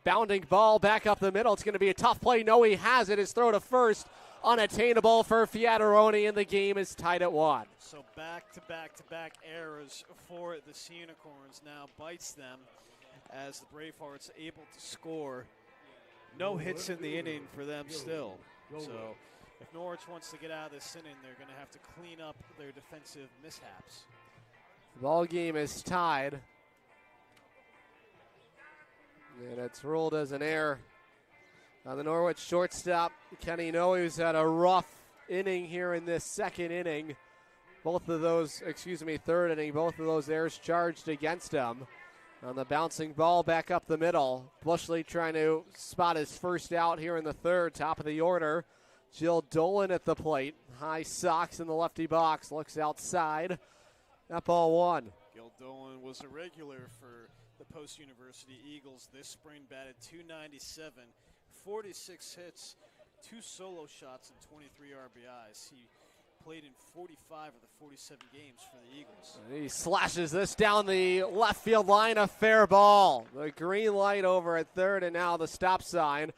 Bounding ball back up the middle. It's going to be a tough play. No, he has it. His throw to first. Unattainable for Fiataroni, and the game is tied at 1. So back-to-back errors for the Sea Unicorns now bites them as the Bravehearts able to score. No hits in the inning for them still. So if Norwich wants to get out of this inning, they're going to have to clean up their defensive mishaps. The ball game is tied. And it's ruled as an error. The Norwich shortstop, Kenny Noe, who's had a rough inning here in this second inning. Third inning, both of those errors charged against him. On the bouncing ball back up the middle. Bushley trying to spot his first out here in the third, top of the order. Jill Dolan at the plate. High socks in the lefty box, looks outside. That ball one. Gil Dolan was a regular for the Post-University Eagles this spring, batted .297. 46 hits, 2 solo shots, and 23 RBIs. He played in 45 of the 47 games for the Eagles. He slashes this down the left field line, a fair ball. The green light over at third, and now the stop sign.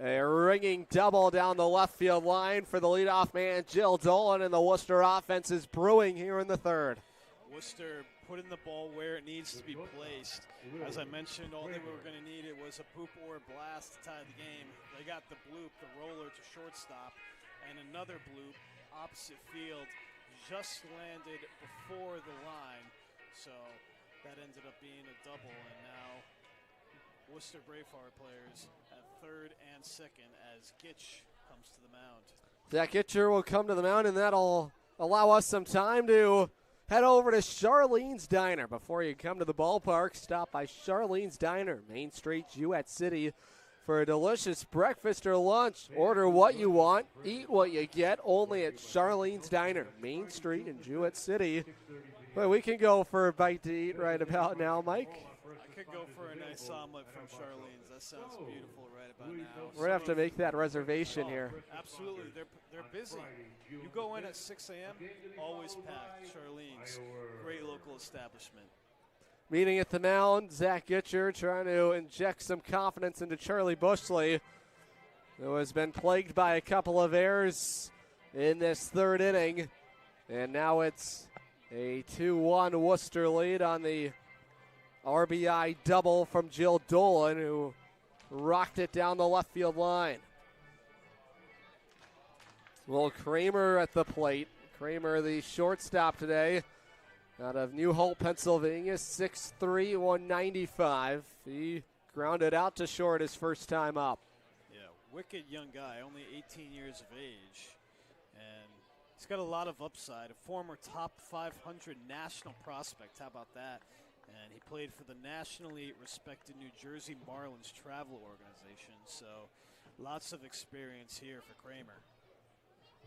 A ringing double down the left field line for the leadoff man, Jill Dolan, and the Worcester offense is brewing here in the third. Worcester putting the ball where it needs to be placed. As I mentioned, all they were going to need was a boop or a blast to tie the game. They got the bloop, the roller to shortstop, and another bloop opposite field just landed before the line. So that ended up being a double, and now Worcester Braveheart players at third and second as Gitch comes to the mound. That Gitcher will come to the mound, and that'll allow us some time to head over to Charlene's Diner. Before you come to the ballpark, stop by Charlene's Diner, Main Street, Jewett City, for a delicious breakfast or lunch. Order what you want, eat what you get, only at Charlene's Diner, Main Street in Jewett City. Well, we can go for a bite to eat right about now, Mike. I could go for a nice omelet from Charlene's. That sounds beautiful right about now. We're going to have to make that reservation here. Absolutely. They're busy. You go in at 6 a.m., always packed. Charlene's, great local establishment. Meeting at the mound, Zach Gitcher trying to inject some confidence into Charlie Bushley, who has been plagued by a couple of errors in this third inning. And now it's a 2-1 Worcester lead on the RBI double from Jill Dolan, who rocked it down the left field line. Will Kramer at the plate. Kramer, the shortstop today, out of New Hope, Pennsylvania, 6'3", 195. He grounded out to short his first time up. Yeah, wicked young guy, only 18 years of age. And he's got a lot of upside, a former top 500 national prospect. How about that? And he played for the nationally respected New Jersey Marlins travel organization. So lots of experience here for Kramer.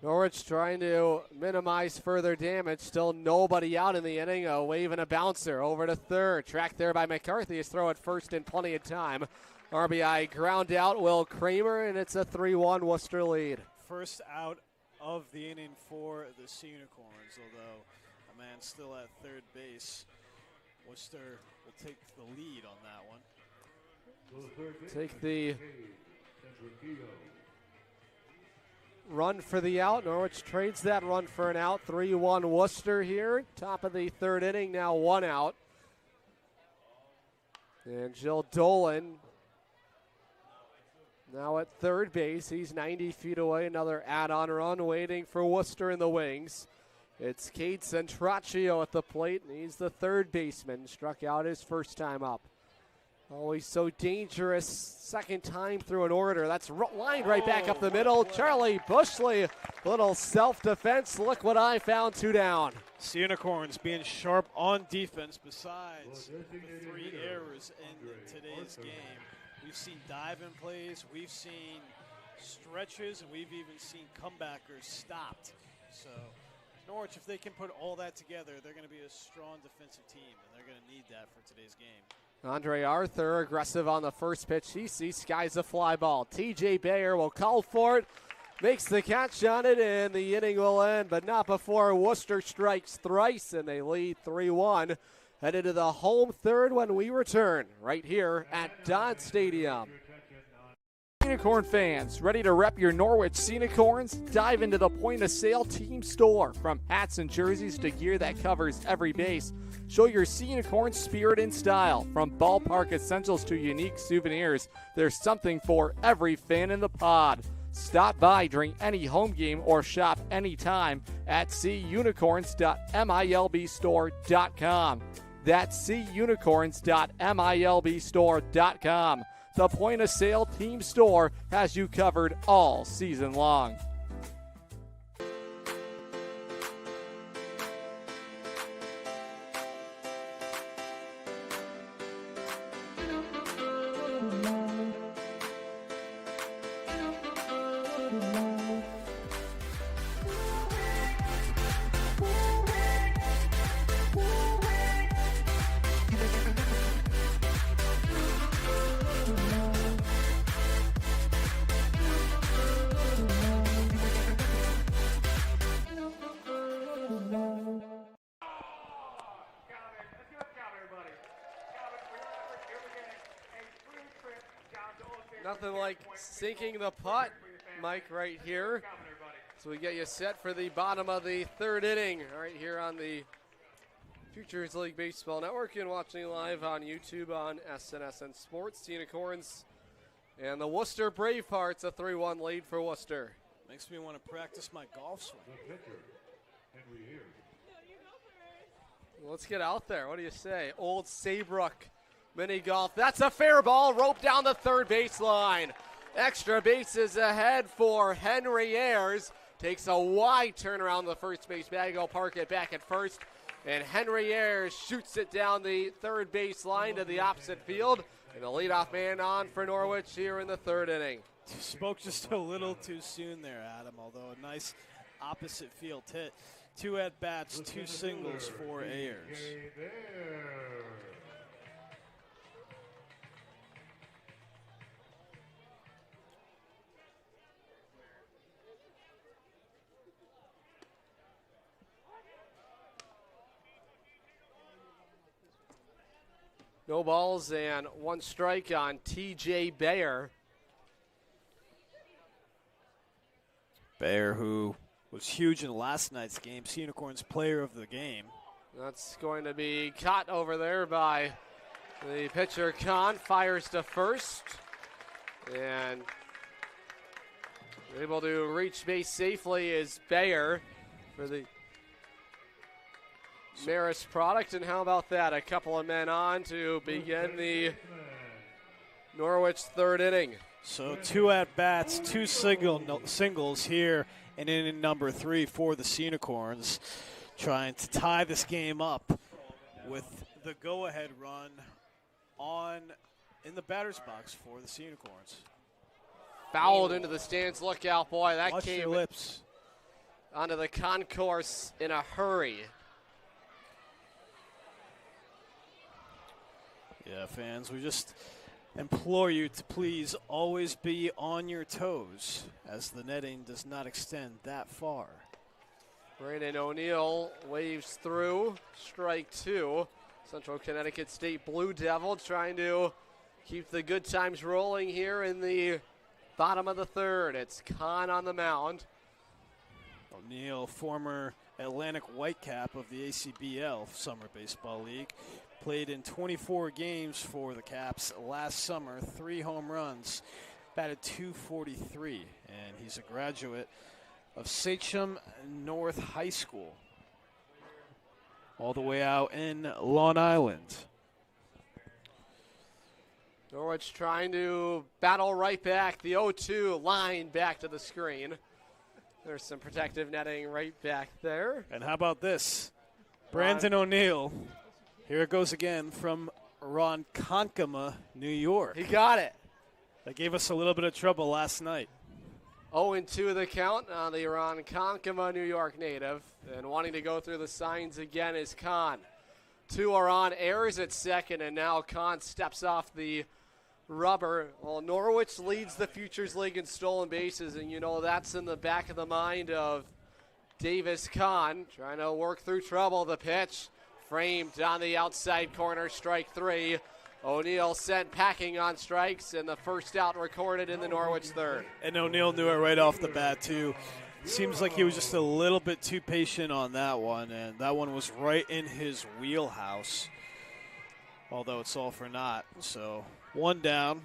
Norwich trying to minimize further damage. Still nobody out in the inning. A wave and a bouncer over to third. Tracked there by McCarthy. His throw at first in plenty of time. RBI ground out Will Kramer, and it's a 3-1 Worcester lead. First out of the inning for the Sea Unicorns, although a man still at third base. Worcester will take the lead on that one. Take the run for the out. Norwich trades that run for an out. 3-1 Worcester here. Top of the third inning, now one out. And Jill Dolan now at third base. He's 90 feet away. Another add-on run waiting for Worcester in the wings. It's Cade Centraccio at the plate, and he's the third baseman. Struck out his first time up. Always so dangerous. Second time through an order. That's lined right back up the middle. Charlie Bushley, little self-defense. Look what I found, 2 down. Sea Unicorns being sharp on defense besides the 3 errors in today's game. We've seen dive-in plays, we've seen stretches, and we've even seen comebackers stopped. So Norwich, if they can put all that together, they're going to be a strong defensive team, and they're going to need that for today's game. Andre Arthur aggressive on the first pitch. He sees skies a fly ball. TJ Bayer will call for it, makes the catch on it, and the inning will end, but not before Worcester strikes thrice, and they lead 3-1. Headed to the home third when we return right here at Dodd Stadium. Unicorn fans, ready to rep your Norwich Sea Unicorns? Dive into the point-of-sale team store. From hats and jerseys to gear that covers every base, show your Sea Unicorn spirit and style. From ballpark essentials to unique souvenirs, there's something for every fan in the pod. Stop by during any home game or shop anytime at seaunicorns.milbstore.com. That's seaunicorns.milbstore.com. The point-of-sale team store has you covered all season long. Nothing like sinking the putt, Mike, right here. So we get you set for the bottom of the third inning right here on the Futures League Baseball Network and watching live on YouTube on SNSN Sports. Unicorns and the Worcester Bravehearts, a 3-1 lead for Worcester. Makes me want to practice my golf swing. Let's get out there. What do you say? Old Saybrook mini golf. That's a fair ball. Rope down the third baseline. Extra bases ahead for Henry Ayers. Takes a wide turn around the first base bag. He'll park it back at first. And Henry Ayers shoots it down the third baseline to the opposite field. And the leadoff man on for Norwich here in the third inning. Spoke just a little too soon there, Adam, although a nice opposite field hit. 2 at-bats, 2 singles for Ayers. No balls and 1 strike on TJ Bayer. Bayer, who was huge in last night's game, Sea Unicorns player of the game. That's going to be caught over there by the pitcher. Kahn fires to first. And Able to reach base safely is Bayer for the Marist product. And how about that? A couple of men on to begin the Norwich third inning. So 2 at-bats, 2 singles here in inning number 3 for the Sea Unicorns, trying to tie this game up with the go-ahead run in the batter's box for the Sea Unicorns. Fouled into the stands. Look out, boy. That Watch came your lips. onto the concourse in a hurry. Yeah, fans, we just implore you to please always be on your toes as the netting does not extend that far. Brandon O'Neill waves through. Strike 2. Central Connecticut State Blue Devils trying to keep the good times rolling here in the bottom of the third. It's Kahn on the mound. O'Neill, former Atlantic Whitecap of the ACBL Summer Baseball League, played in 24 games for the Caps last summer, 3 home runs, batted .243, and he's a graduate of Sachem North High School, all the way out in Long Island. Norwich trying to battle right back. The 0-2 line back to the screen. There's some protective netting right back there. And how about this? Brandon O'Neill. Here it goes again from Ronkonkoma, New York. He got it. That gave us a little bit of trouble last night. 0-2 the count on the Ronkonkoma, New York native. And wanting to go through the signs again is Kahn. 2 are on. Ayers at second, and now Kahn steps off the rubber. Well, Norwich leads the Futures League in stolen bases, and you know that's in the back of the mind of Davis Kahn, trying to work through trouble. The pitch framed on the outside corner, strike 3. O'Neill sent packing on strikes, and the first out recorded in the Norwich third. And O'Neill knew it right off the bat, too. Seems like he was just a little bit too patient on that one, and that one was right in his wheelhouse, although it's all for naught. So 1 down.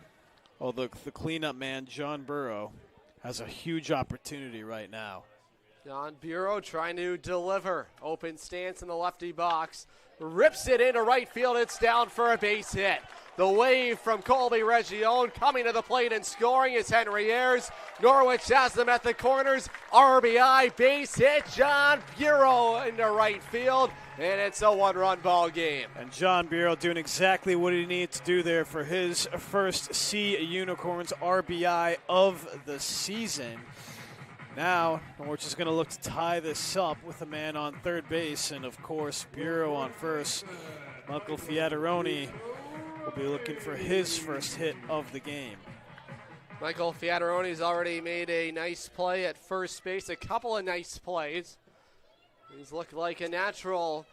Although the cleanup man, John Burrow, has a huge opportunity right now. John Bureau trying to deliver. Open stance in the lefty box. Rips it into right field. It's down for a base hit. The wave from Colby Region coming to the plate and scoring is Henry Ayers. Norwich has them at the corners. RBI base hit. John Bureau into right field. And it's a 1-run ball game. And John Bureau doing exactly what he needed to do there for his first Sea Unicorns RBI of the season. Now, Norwich is going to look to tie this up with a man on third base, and of course, Bureau on first. Michael Fiataroni will be looking for his first hit of the game. Michael Fiataroni's already made a nice play at first base, a couple of nice plays. He's looked like a natural,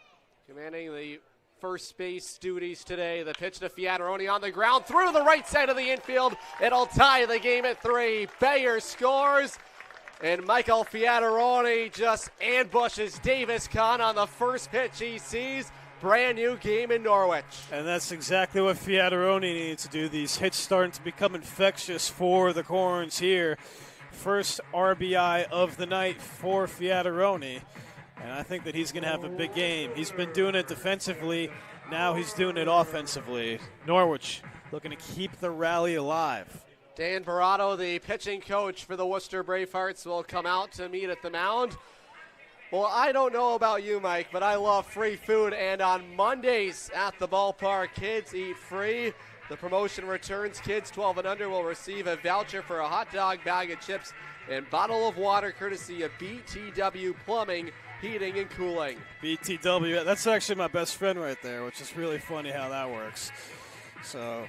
commanding the first base duties today. The pitch to Fiataroni on the ground, through the right side of the infield. It'll tie the game at 3. Bayer scores. And Michael Fiataroni just ambushes Davis Kahn on the first pitch he sees. Brand new game in Norwich. And that's exactly what Fiataroni needs to do. These hits starting to become infectious for the Corns here. First RBI of the night for Fiataroni. And I think that he's going to have a big game. He's been doing it defensively. Now he's doing it offensively. Norwich looking to keep the rally alive. Dan Barato, the pitching coach for the Worcester Bravehearts, will come out to meet at the mound. Well, I don't know about you, Mike, but I love free food. And on Mondays at the ballpark, kids eat free. The promotion returns. Kids 12 and under will receive a voucher for a hot dog, bag of chips, and bottle of water courtesy of BTW Plumbing, Heating, and Cooling. BTW, that's actually my best friend right there, which is really funny how that works. So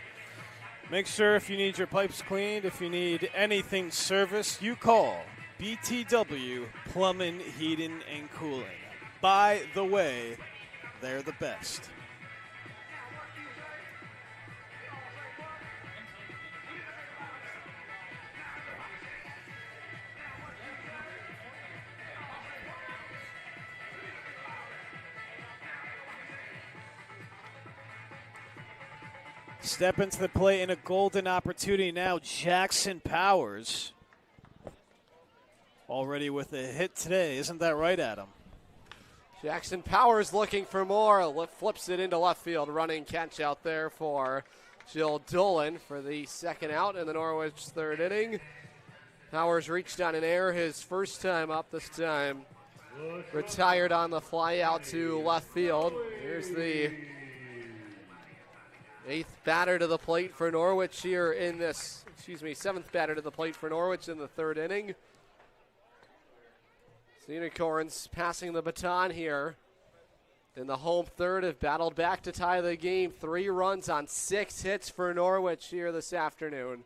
make sure if you need your pipes cleaned, if you need anything serviced, you call BTW Plumbing, Heating, and Cooling. By the way, they're the best. Step into the play in a golden opportunity now, Jackson Powers. already with a hit today. Isn't that right, Adam? Jackson Powers looking for more. Flips it into left field. Running catch out there for Jill Dolan for the second out in the Norwich third inning. Powers reached on an error his first time up, this time retired on the fly out to left field. Here's the 8th batter to the plate for Norwich here in this, 7th batter to the plate for Norwich in the third inning. The Unicorns passing the baton here in the home third, have battled back to tie the game. 3 runs on 6 hits for Norwich here this afternoon.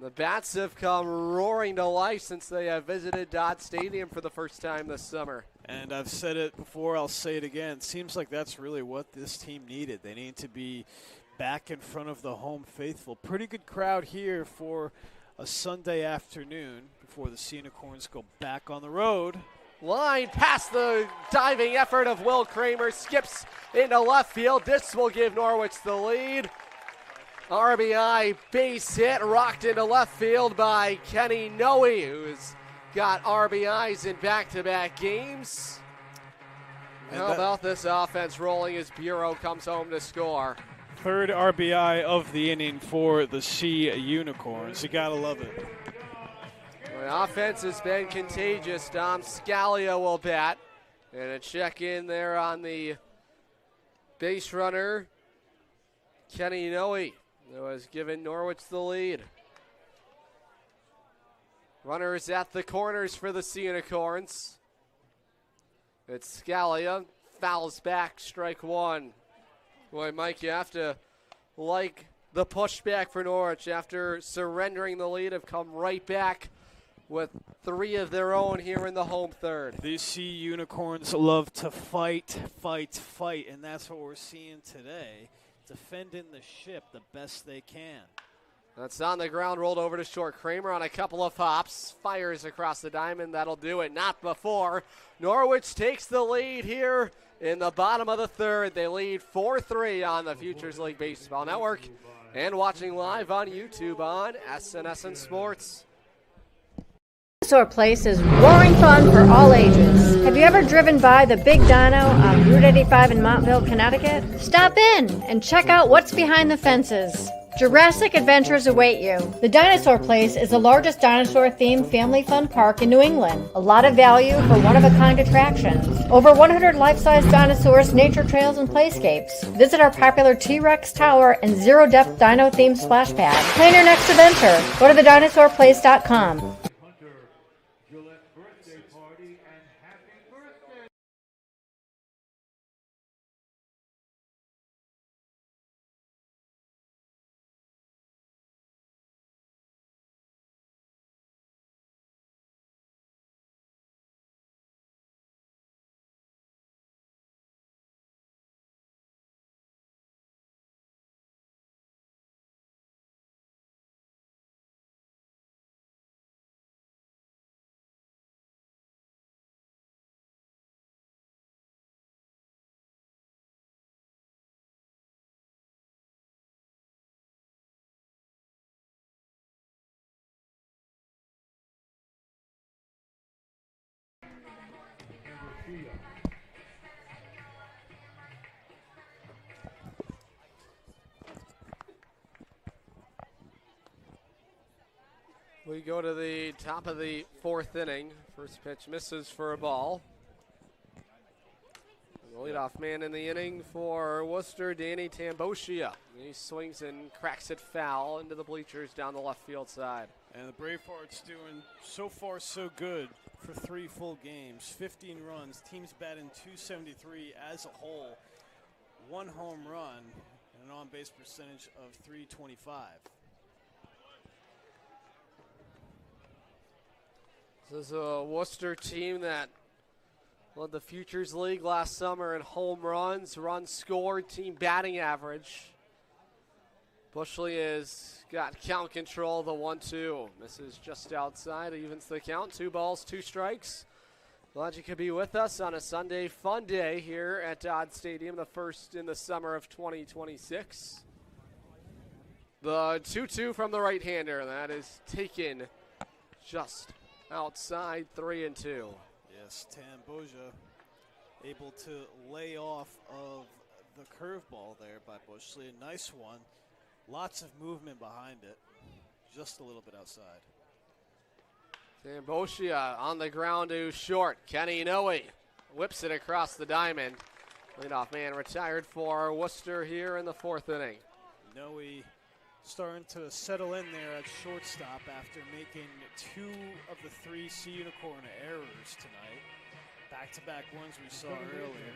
The bats have come roaring to life since they have visited Dodd Stadium for the first time this summer. And I've said it before, I'll say it again. It seems like that's really what this team needed. They need to be back in front of the home faithful. Pretty good crowd here for a Sunday afternoon before the Sea Unicorns go back on the road. Line past the diving effort of Will Kramer, skips into left field. This will give Norwich the lead. RBI base hit, rocked into left field by Kenny Noe, who's got RBIs in back-to-back games. How about this offense rolling as Bureau comes home to score? Third RBI of the inning for the Sea Unicorns. You gotta love it. The offense has been contagious. Dom Scalia will bat. And a check in there on the base runner, Kenny Noe, that was giving Norwich the lead. Runners at the corners for the Sea Unicorns. It's Scalia, fouls back, strike one. Boy, Mike, you have to like the pushback for Norwich. After surrendering the lead, have come right back with 3 of their own here in the home third. These Sea Unicorns love to fight, and that's what we're seeing today. Defending the ship the best they can. That's on the ground, rolled over to short. Kramer on a couple of hops, fires across the diamond. That'll do it. Not before. Norwich takes the lead here in the bottom of the third. They lead 4-3 on the Futures League Baseball Network and watching live on YouTube on SNSN Sports. Dinosaur Place is roaring fun for all ages. Have you ever driven by the Big Dino on Route 85 in Montville, Connecticut? Stop in and check out what's behind the fences. Jurassic adventures await you. The Dinosaur Place is the largest dinosaur-themed family fun park in New England. A lot of value for one-of-a-kind attractions. Over 100 life-size dinosaurs, nature trails, and playscapes. Visit our popular T-Rex Tower and zero-depth dino-themed splash pad. Plan your next adventure. Go to thedinosaurplace.com. We go to the top of the fourth inning. First pitch misses for a ball. The leadoff man in the inning for Worcester, Danny Tamboshia. He swings and cracks it foul into the bleachers down the left field side. And the Bravehearts doing so far so good for 3 full games. 15 runs, teams batting .273 as a whole. 1 home run and an on-base percentage of .325. This is a Worcester team that led the Futures League last summer in home runs scored, team batting average. Bushley has got count control, the 1-2. Misses just outside, evens the count. 2 balls, 2 strikes. Glad you could be with us on a Sunday fun day here at Dodd Stadium, the first in the summer of 2026. The 2-2 from the right-hander. That is taken just outside 3-2. Yes, Tamboja able to lay off of the curveball there by Bushley. A nice one. Lots of movement behind it. Just a little bit outside. Tamboja on the ground to short. Kenny Noe whips it across the diamond. Leadoff man retired for Worcester here in the 4th inning. Noe starting to settle in there at shortstop after making 2 of the 3 Sea Unicorn errors tonight. Back-to-back ones we saw earlier.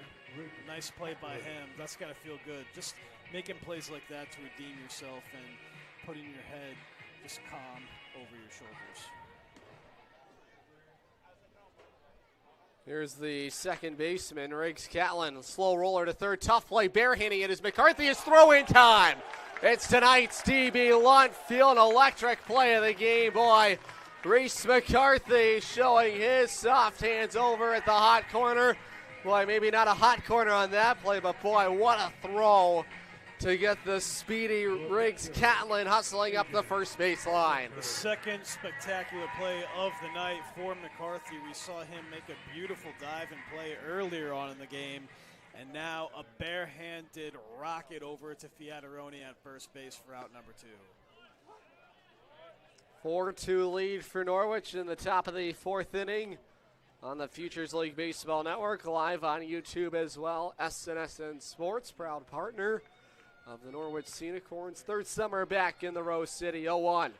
Nice play by him. That's got to feel good. Just making plays like that to redeem yourself and putting your head just calm over your shoulders. Here's the second baseman, Riggs Catlin. Slow roller to third. Tough play, barehanding it as McCarthy is throw-in time. It's tonight's DB Lunt. Feel an electric play of the game, boy. Reese McCarthy showing his soft hands over at the hot corner. Boy, maybe not a hot corner on that play, but boy, what a throw to get the speedy Riggs Catlin hustling up the first base line. The second spectacular play of the night for McCarthy. We saw him make a beautiful dive and play earlier on in the game, and now a barehanded rocket over to Fiataroni at first base for out number 2. 4-2 lead for Norwich in the top of the 4th inning on the Futures League Baseball Network, live on YouTube as well. SNSN Sports, proud partner of the Norwich Sea Unicorns. 3rd summer back in the Rose City. 0-1.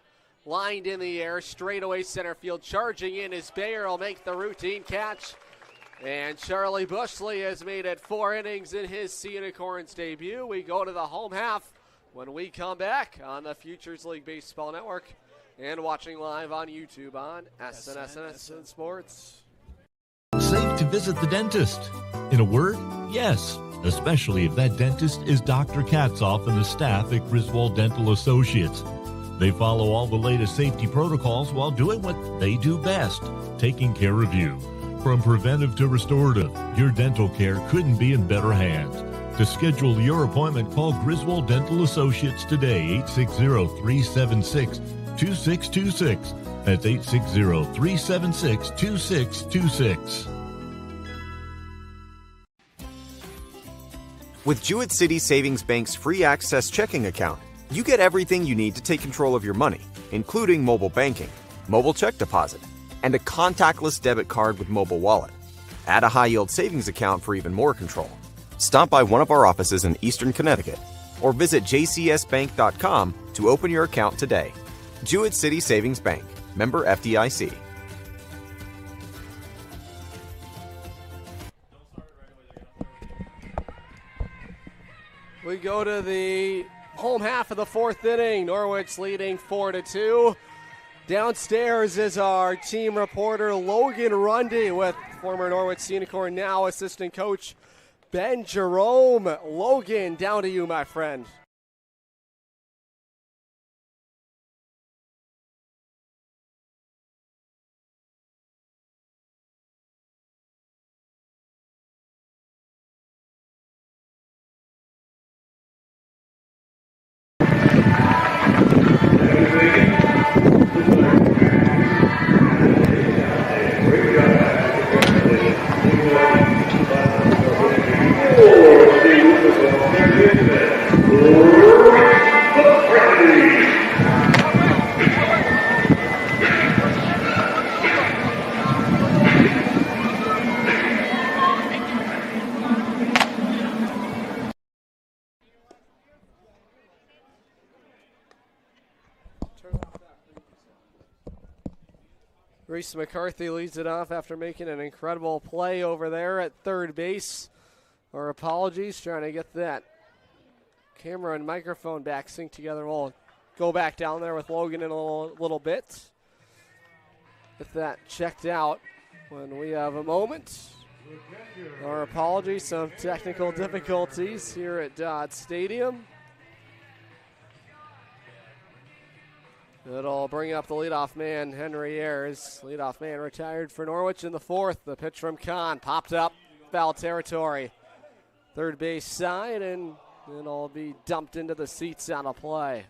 Lined in the air, straightaway center field. Charging in as Bayer will make the routine catch. And Charlie Bushley has made it 4 innings in his Sea Unicorns debut. We go to the home half when we come back on the Futures League Baseball Network and watching live on YouTube on SNSN Sports. Safe to visit the dentist. In a word, yes. Especially if that dentist is Dr. Katzoff and the staff at Griswold Dental Associates. They follow all the latest safety protocols while doing what they do best, taking care of you. From preventive to restorative, your dental care couldn't be in better hands. To schedule your appointment, call Griswold Dental Associates today, 860-376-2626. That's 860-376-2626. With Jewett City Savings Bank's free access checking account, you get everything you need to take control of your money, including mobile banking, mobile check deposit, and a contactless debit card with mobile wallet. Add a high-yield savings account for even more control. Stop by one of our offices in Eastern Connecticut or visit jcsbank.com to open your account today. Jewett City Savings Bank, member FDIC. We go to the home half of the 4th inning. Norwich leading 4-2. Downstairs is our team reporter Logan Rundy with former Norwich Sea Unicorn, now assistant coach Ben Jerome. Logan, down to you, my friend. Reese McCarthy leads it off after making an incredible play over there at third base. Our apologies, trying to get that camera and microphone back synced together. We'll go back down there with Logan in a little bit. Get that checked out when we have a moment. Our apologies, some technical difficulties here at Dodd Stadium. It'll bring up the leadoff man, Henry Ayers. Leadoff man retired for Norwich in the 4th. The pitch from Kahn popped up, foul territory. Third base side, and it'll be dumped into the seats on a play.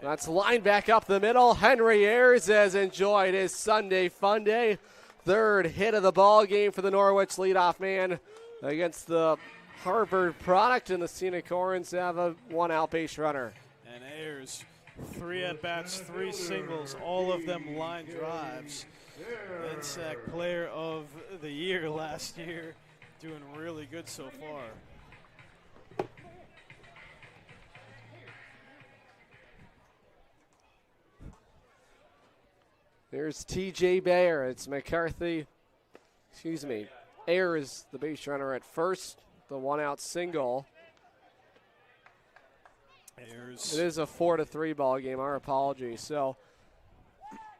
That's line back up the middle. Henry Ayers has enjoyed his Sunday Funday. Third hit of the ball game for the Norwich leadoff man against the Harvard product, and the Unicorns have a one-out base runner. And Ayers, 3 at-bats, 3 singles, all of them line drives. NSAC Player of the Year last year, doing really good so far. Here's TJ Bayer. It's Ayers, the base runner at first, the one-out single. Ayers. It is a 4-3 ball game. Our apologies. So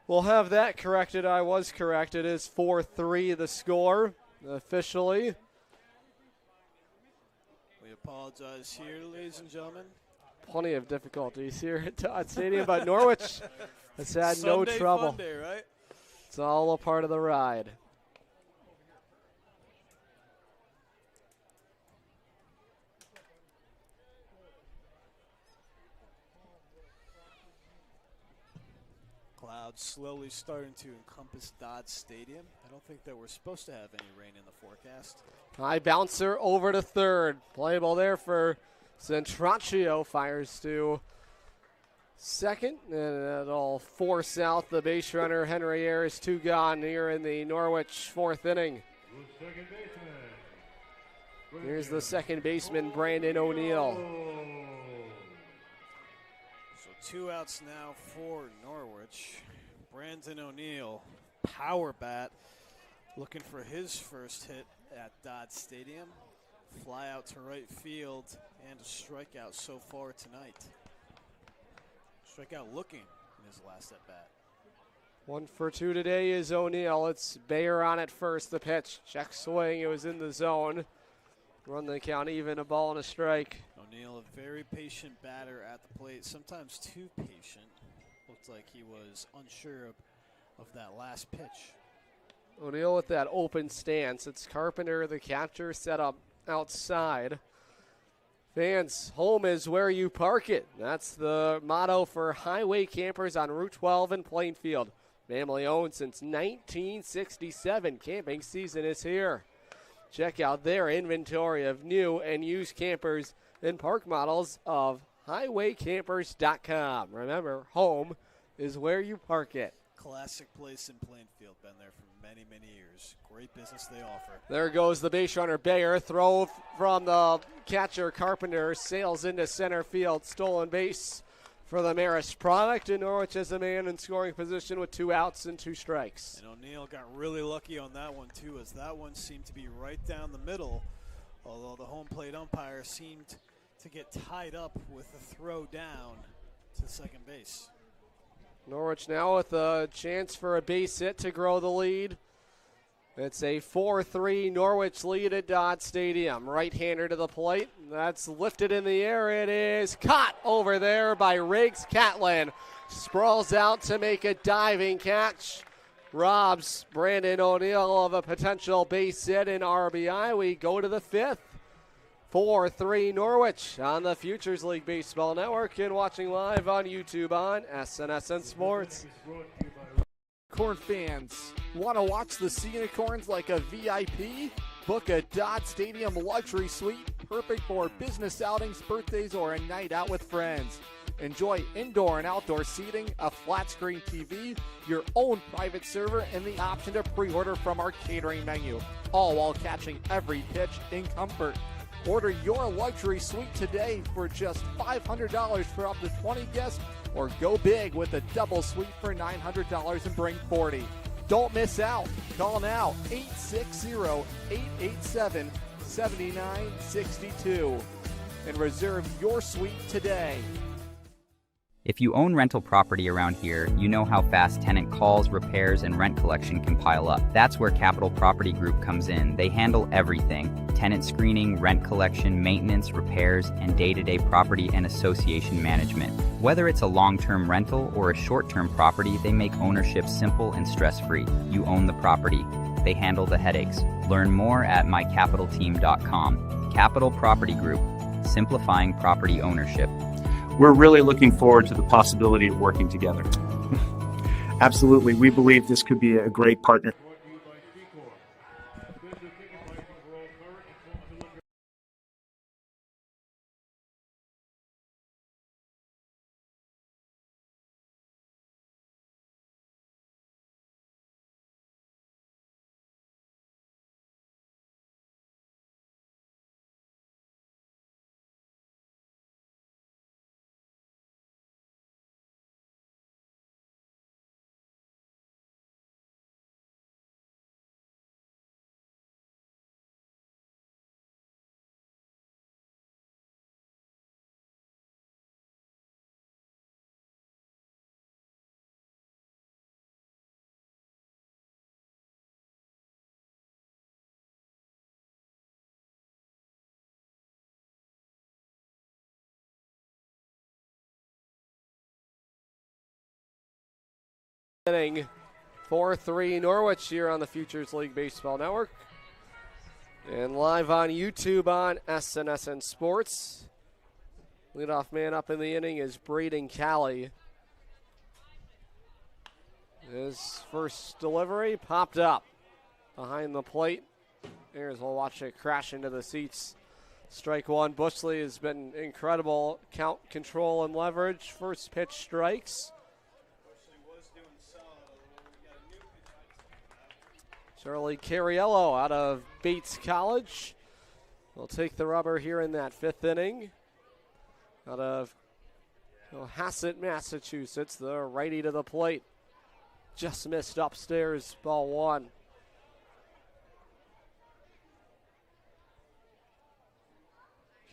we'll have that corrected. I was correct. It is 4-3 the score officially. We apologize here, ladies and gentlemen. Plenty of difficulties here at Dodd Stadium, but Norwich has had no trouble. Sunday Funday, right? It's all a part of the ride. Clouds slowly starting to encompass Dodd Stadium. I don't think that we're supposed to have any rain in the forecast. High bouncer over to third. Playable there for Centraccio. Fires to second, and it'll force out the base runner Henry Ayers. 2 gone here in the Norwich 4th inning. Here's the second baseman, Brandon O'Neill. So 2 outs now for Norwich. Brandon O'Neill, power bat, looking for his first hit at Dodd Stadium. Fly out to right field and a strikeout so far tonight. Strikeout looking in his last at bat. 1 for 2 today is O'Neill. It's Bayer on at first. The pitch, check swing. It was in the zone. Run the count even, a ball and a strike. O'Neill, a very patient batter at the plate, sometimes too patient. Looked like he was unsure of that last pitch. O'Neill with that open stance. It's Carpenter, the catcher, set up outside. Fans, home is where you park it. That's the motto for highway campers on Route 12 in Plainfield. Family owned since 1967. Camping season is here. Check out their inventory of new and used campers and park models of highwaycampers.com. Remember, home is where you park it. Classic place in Plainfield. Been there for many, many years. Great business they offer. There goes the base runner, Bayer. Throw from the catcher, Carpenter. Sails into center field. Stolen base for the Marist product. And Norwich has a man in scoring position with 2 outs and 2 strikes. And O'Neill got really lucky on that one, too, as that one seemed to be right down the middle, although the home plate umpire seemed to get tied up with the throw down to second base. Norwich now with a chance for a base hit to grow the lead. It's a 4-3 Norwich lead at Dodd Stadium. Right-hander to the plate. That's lifted in the air. It is caught over there by Riggs Catlin. Sprawls out to make a diving catch. Robs Brandon O'Neill of a potential base hit in RBI. We go to the 5th. 4-3 Norwich on the Futures League Baseball Network and watching live on YouTube on SNSN Sports. Corn fans, want to watch the Sea Unicorns like a VIP? Book a Dodd Stadium luxury suite, perfect for business outings, birthdays, or a night out with friends. Enjoy indoor and outdoor seating, a flat screen TV, your own private server, and the option to pre-order from our catering menu, all while catching every pitch in comfort. Order your luxury suite today for just $500 for up to 20 guests, or go big with a double suite for $900 and bring 40. Don't miss out. Call now, 860-887-7962, and reserve your suite today. If you own rental property around here, you know how fast tenant calls, repairs, and rent collection can pile up. That's where Capital Property Group comes in. They handle everything: tenant screening, rent collection, maintenance, repairs, and day-to-day property and association management. Whether it's a long-term rental or a short-term property, they make ownership simple and stress-free. You own the property. They handle the headaches. Learn more at mycapitalteam.com. Capital Property Group, simplifying property ownership. we're really looking forward to the possibility of working together. Absolutely. We believe this could be a great partner. Inning 4-3 Norwich here on the Futures League Baseball Network. And live on YouTube on SNSN Sports. Leadoff man up in the inning is Braden Calley. His first delivery popped up behind the plate. Here's we'll watch it crash into the seats. Strike one. Bushley has been incredible count control and leverage. First pitch strikes. Charlie Cariello out of Bates College will take the rubber here in that fifth inning. Out of Hassett, Massachusetts, the righty to the plate. Just missed upstairs, ball one.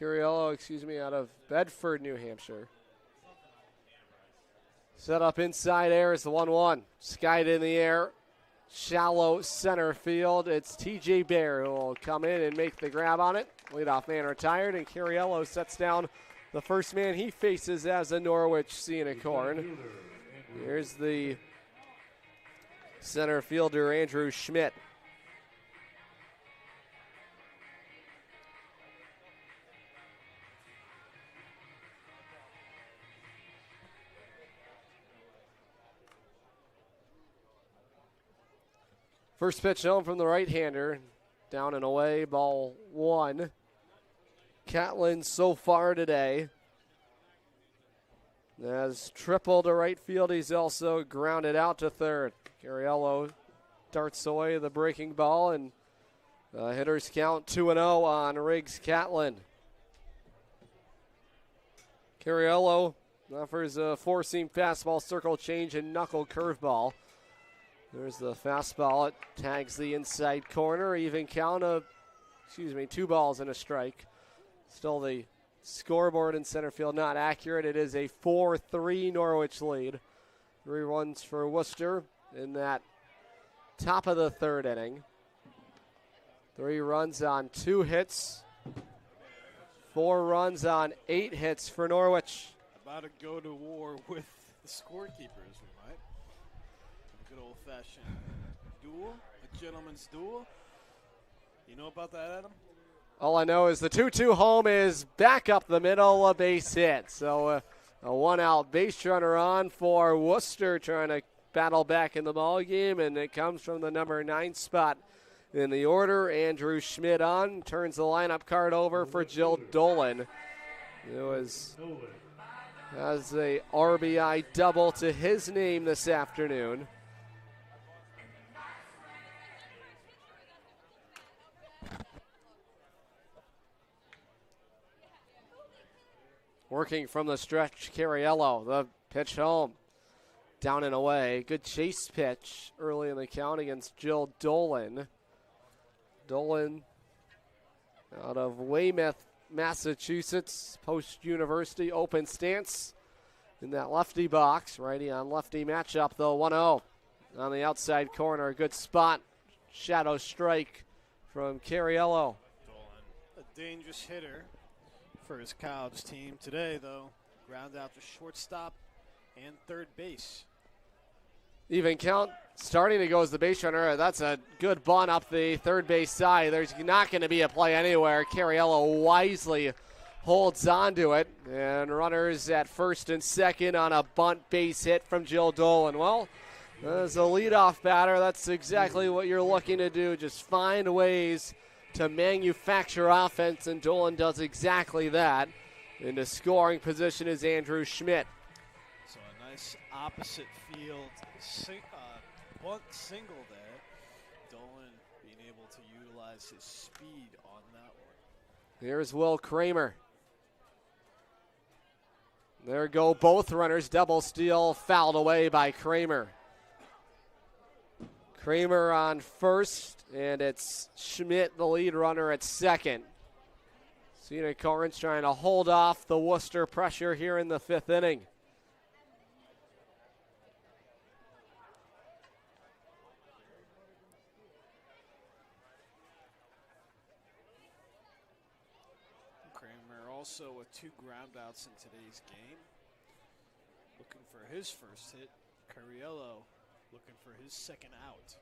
Cariello, out of Bedford, New Hampshire. Set up inside air is the 1-1. Skied in the air. Shallow center field. It's TJ Bear who will come in and make the grab on it. Leadoff man retired, and Cariello sets down the first man he faces as a Norwich Sea Unicorn. Here's the center fielder, Andrew Schmidt. First pitch home from the right-hander. Down and away, ball one. Catlin so far today has tripled to right field. He's also grounded out to third. Cariello darts away the breaking ball, and hitters count 2-0 on Riggs Catlin. Cariello offers a four-seam fastball, circle change, and knuckle curveball. There's the fastball. It tags the inside corner. Even count of, 2 balls and a strike. Still the scoreboard in center field not accurate. It is a 4-3 Norwich lead. 3 runs for Worcester in that top of the third inning. 3 runs on 2 hits. 4 runs on 8 hits for Norwich. About to go to war with the scorekeepers, we might. Good old-fashioned duel, a gentleman's duel. You know about that, Adam? All I know is the 2-2 home is back up the middle, a base hit. So a one-out base runner on for Worcester, trying to battle back in the ball game, and it comes from the number 9 spot in the order. Andrew Schmidt on, turns the lineup card over for Jill Dolan. Has a RBI double to his name this afternoon. Working from the stretch, Cariello, the pitch home. Down and away. Good chase pitch early in the count against Jill Dolan. Dolan out of Weymouth, Massachusetts, post-university, open stance in that lefty box. Righty on lefty matchup, though, 1-0 on the outside corner. Good spot. Shadow strike from Cariello. Dolan, a dangerous hitter for his college team today, though. Ground out to shortstop and third base. Even count starting to go as the base runner. That's a good bunt up the third base side. There's not going to be a play anywhere. Cariello wisely holds on to it, and runners at first and second on a bunt base hit from Jill Dolan. Well, as a leadoff batter, that's exactly what you're looking to do. Just find ways to manufacture offense, and Dolan does exactly that. Into scoring position is Andrew Schmidt. So a nice opposite field bunt single there. Dolan being able to utilize his speed on that one. Here's Will Kramer. There go both runners. Double steal fouled away by Kramer. Kramer on first, and it's Schmidt, the lead runner, at second. Unicorns trying to hold off the Worcester pressure here in the fifth inning. Kramer also with 2 groundouts in today's game. Looking for his first hit. Cariello looking for his second out.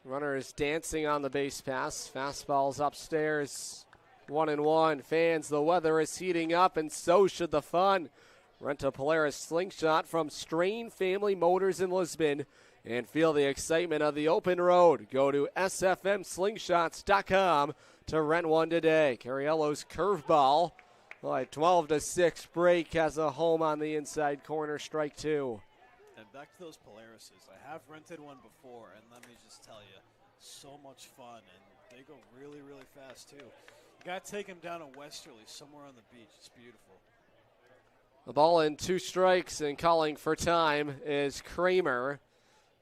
Runner is dancing on the base pass. Fastball's upstairs. 1-1. Fans, the weather is heating up, and so should the fun. Rent a Polaris slingshot from Strain Family Motors in Lisbon and feel the excitement of the open road. Go to sfmslingshots.com to rent one today. Cariello's curveball, a 12-6 break, has a home on the inside corner, strike 2. And back to those Polarises. I have rented one before, and let me just tell you, so much fun, and they go really, really fast, too. You got to take them down to Westerly, somewhere on the beach. It's beautiful. The ball in 2 strikes, and calling for time is Kramer.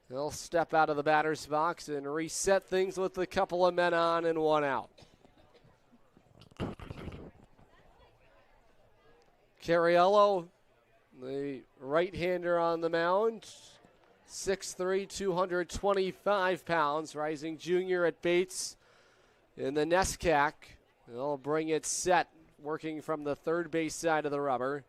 He'll step out of the batter's box and reset things with a couple of men on and 1 out. Cariello, the right-hander on the mound, 6'3", 225 pounds, rising junior at Bates in the NESCAC. They'll bring it set, working from the third base side of the rubber.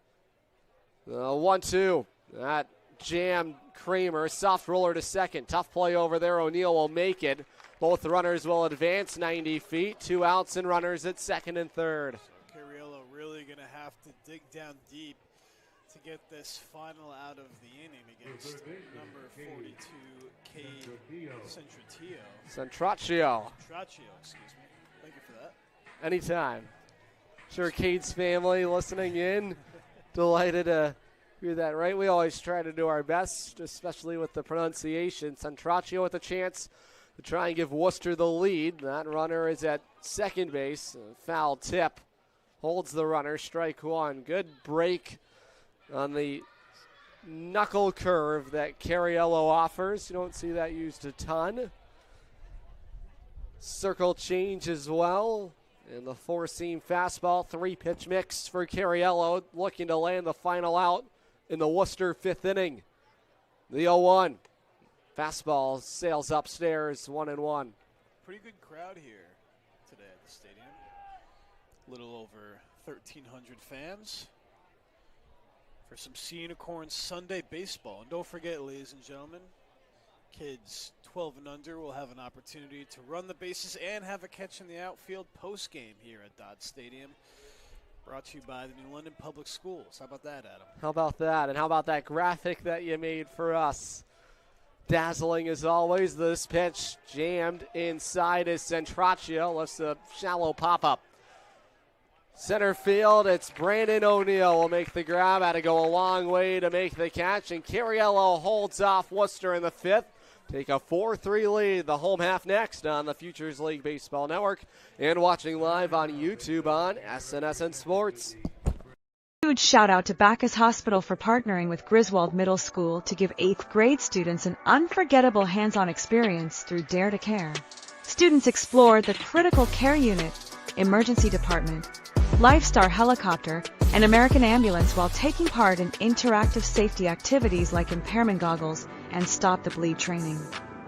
1-2. That jammed Kramer. Soft roller to second. Tough play over there. O'Neill will make it. Both runners will advance 90 feet. 2 outs and runners at second and third. So Cariello really going to have to dig down deep to get this final out of the inning against number 42, Cade Centraccio. Excuse me. Thank you for that. Anytime. Sure, Cade's family listening in. Delighted to hear that right. We always try to do our best, especially with the pronunciation. Centraccio with a chance to try and give Worcester the lead. That runner is at second base. A foul tip holds the runner. Strike 1. Good break on the knuckle curve that Cariello offers. You don't see that used a ton. Circle change as well. And the 4-seam fastball, 3-pitch mix for Cariello, looking to land the final out in the Worcester fifth inning. The 0-1. Fastball sails upstairs, 1-1. Pretty good crowd here today at the stadium. A little over 1,300 fans for some Sea Unicorns Sunday baseball. And don't forget, ladies and gentlemen, kids 12 and under will have an opportunity to run the bases and have a catch in the outfield post-game here at Dodd Stadium. Brought to you by the New London Public Schools. How about that, Adam? How about that? And how about that graphic that you made for us? Dazzling as always. This pitch jammed inside is Centraccio. Lifts a shallow pop-up. Center field, it's Brandon O'Neill will make the grab. Had to go a long way to make the catch. And Cariello holds off Worcester in the fifth. Take a 4-3 lead. The home half next on the Futures League Baseball Network and watching live on YouTube on SNSN Sports. Huge shout out to Bacchus Hospital for partnering with Griswold Middle School to give 8th grade students an unforgettable hands-on experience through Dare to Care. Students explored the critical care unit, emergency department, Lifestar helicopter, and American ambulance while taking part in interactive safety activities like impairment goggles and Stop the Bleed training.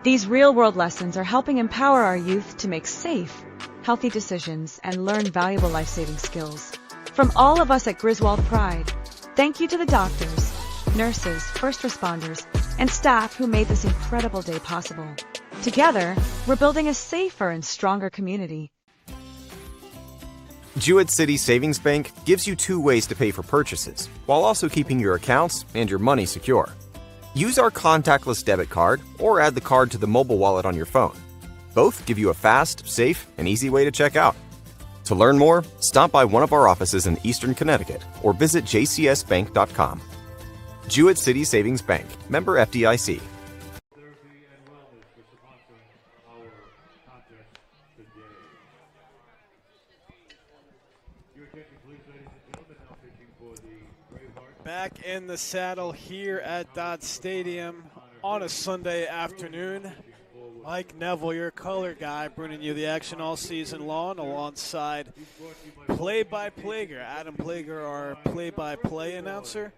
These real-world lessons are helping empower our youth to make safe, healthy decisions and learn valuable life-saving skills. From all of us at Griswold Pride, thank you to the doctors, nurses, first responders, and staff who made this incredible day possible. Together, we're building a safer and stronger community. Jewett City Savings Bank gives you 2 ways to pay for purchases, while also keeping your accounts and your money secure. Use our contactless debit card or add the card to the mobile wallet on your phone. Both give you a fast, safe, and easy way to check out. To learn more, stop by one of our offices in Eastern Connecticut or visit jcsbank.com. Jewett City Savings Bank, member FDIC. Back in the saddle here at Dodd Stadium on a Sunday afternoon. Mike Neville, your color guy, bringing you the action all season long alongside play-by-play guy Adam Plager, our play-by-play announcer.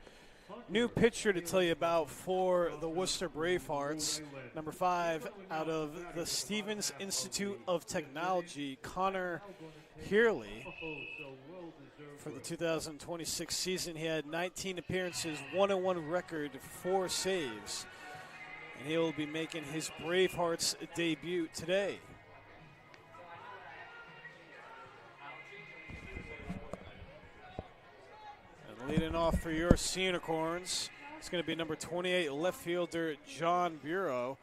New pitcher to tell you about for the Worcester Bravehearts, number 5 out of the Stevens Institute of Technology, Connor Heerly. For the 2026 season, he had 19 appearances, 1-1 record, 4 saves. And he will be making his Bravehearts debut today. And leading off for your Sea Unicorns, it's going to be number 28 left fielder John Bureau,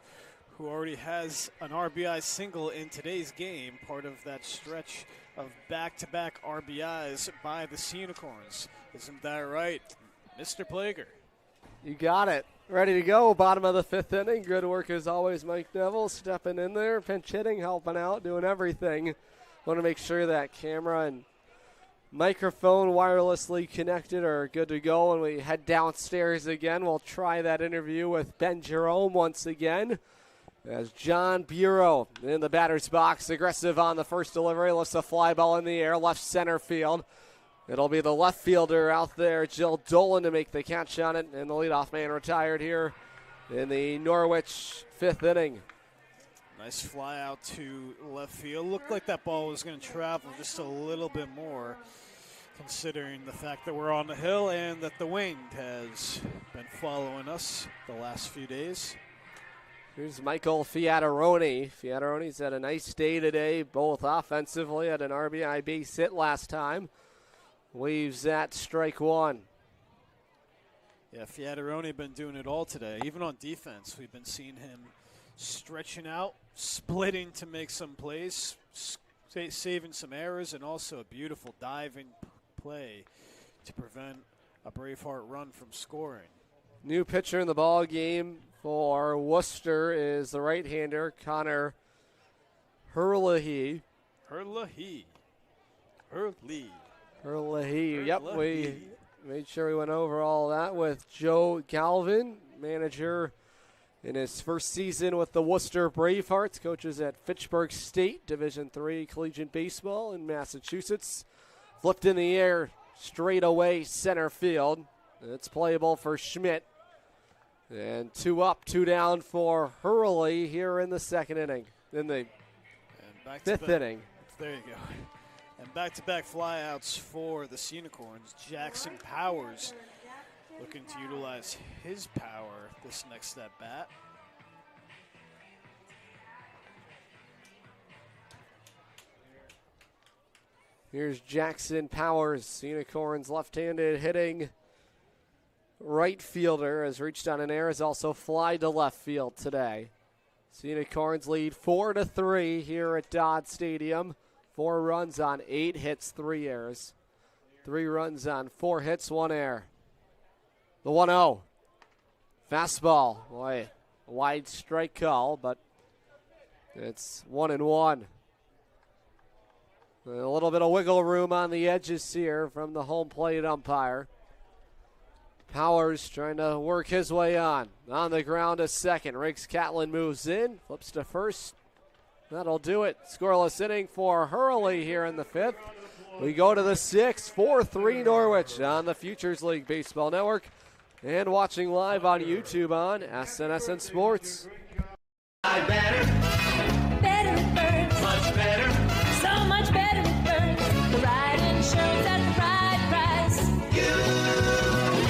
who already has an RBI single in today's game, part of that stretch of back-to-back RBIs by the Sea Unicorns. Isn't that right, Mr. Plager? You got it. Ready to go. Bottom of the 5th inning. Good work as always, Mike Neville. Stepping in there, pinch hitting, helping out, doing everything. Want to make sure that camera and microphone wirelessly connected are good to go. When we head downstairs again, we'll try that interview with Ben Jerome once again. As John Bureau in the batter's box, aggressive on the first delivery, lifts a fly ball in the air, left center field. It'll be the left fielder out there, Jill Dolan, to make the catch on it, and the leadoff man retired here in the Norwich 5th inning. Nice fly out to left field. Looked like that ball was going to travel just a little bit more, considering the fact that we're on the hill and that the wind has been following us the last few days. Here's Michael Fiataroni. Fiataroni's had a nice day today, both offensively. Had an RBI base hit last time. Leaves at strike 1. Yeah, Fiataroni been doing it all today. Even on defense, we've been seeing him stretching out, splitting to make some plays, saving some errors, and also a beautiful diving play to prevent a Braveheart run from scoring. New pitcher in the ball game for Worcester is the right-hander, Connor Herlihy. Yep, we made sure we went over all that with Joe Galvin, manager in his first season with the Worcester Bravehearts, coaches at Fitchburg State, Division III collegiate baseball in Massachusetts. Flipped in the air, straight away center field. It's playable for Schmidt. And 2 up, 2 down for Hurley here in the 2nd inning, in the 5th inning. There you go. And back-to-back flyouts for the Sea Unicorns. Jackson Powers looking to utilize his power this next at bat. Here's Jackson Powers, Unicorns left-handed hitting right fielder, has reached on an error, has also fly to left field today. Unicorns lead 4-3 here at Dodd Stadium. 4 runs on 8 hits, 3 errors. 3 runs on 4 hits, 1 error. The 1-0. Fastball. Boy, wide strike call, but it's 1-1. A little bit of wiggle room on the edges here from the home plate umpire. Powers trying to work his way on. On the ground to second. Riggs Catlin moves in, flips to first. That'll do it. Scoreless inning for Hurley here in the 5th. We go to the 6th, 4-3 Norwich on the Futures League Baseball Network. And watching live on YouTube on SNSN Sports. Better with Burns. Much better. So much better with Burns. The right insurance at the right price.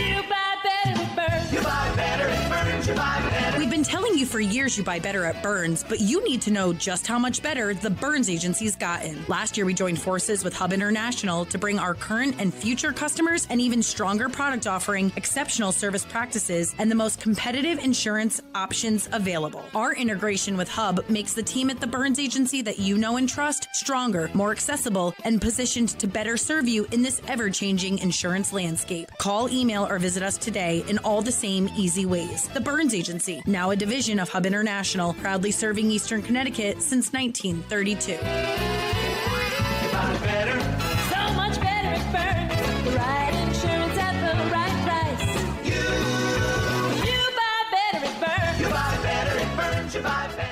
You buy better with Burns. You buy better with Burns. You buy better. We've been telling you for years, you buy better at Burns, but you need to know just how much better the Burns Agency's gotten. Last year, we joined forces with Hub International to bring our current and future customers an even stronger product offering, exceptional service practices, and the most competitive insurance options available. Our integration with Hub makes the team at the Burns Agency that you know and trust stronger, more accessible, and positioned to better serve you in this ever-changing insurance landscape. Call, email, or visit us today in all the same easy ways. The Burns Agency, now a division of Hub International, proudly serving Eastern Connecticut since 1932. So much better at Burns. The right insurance at the right price. You buy better at Burns. You buy better at Burns. You buy better.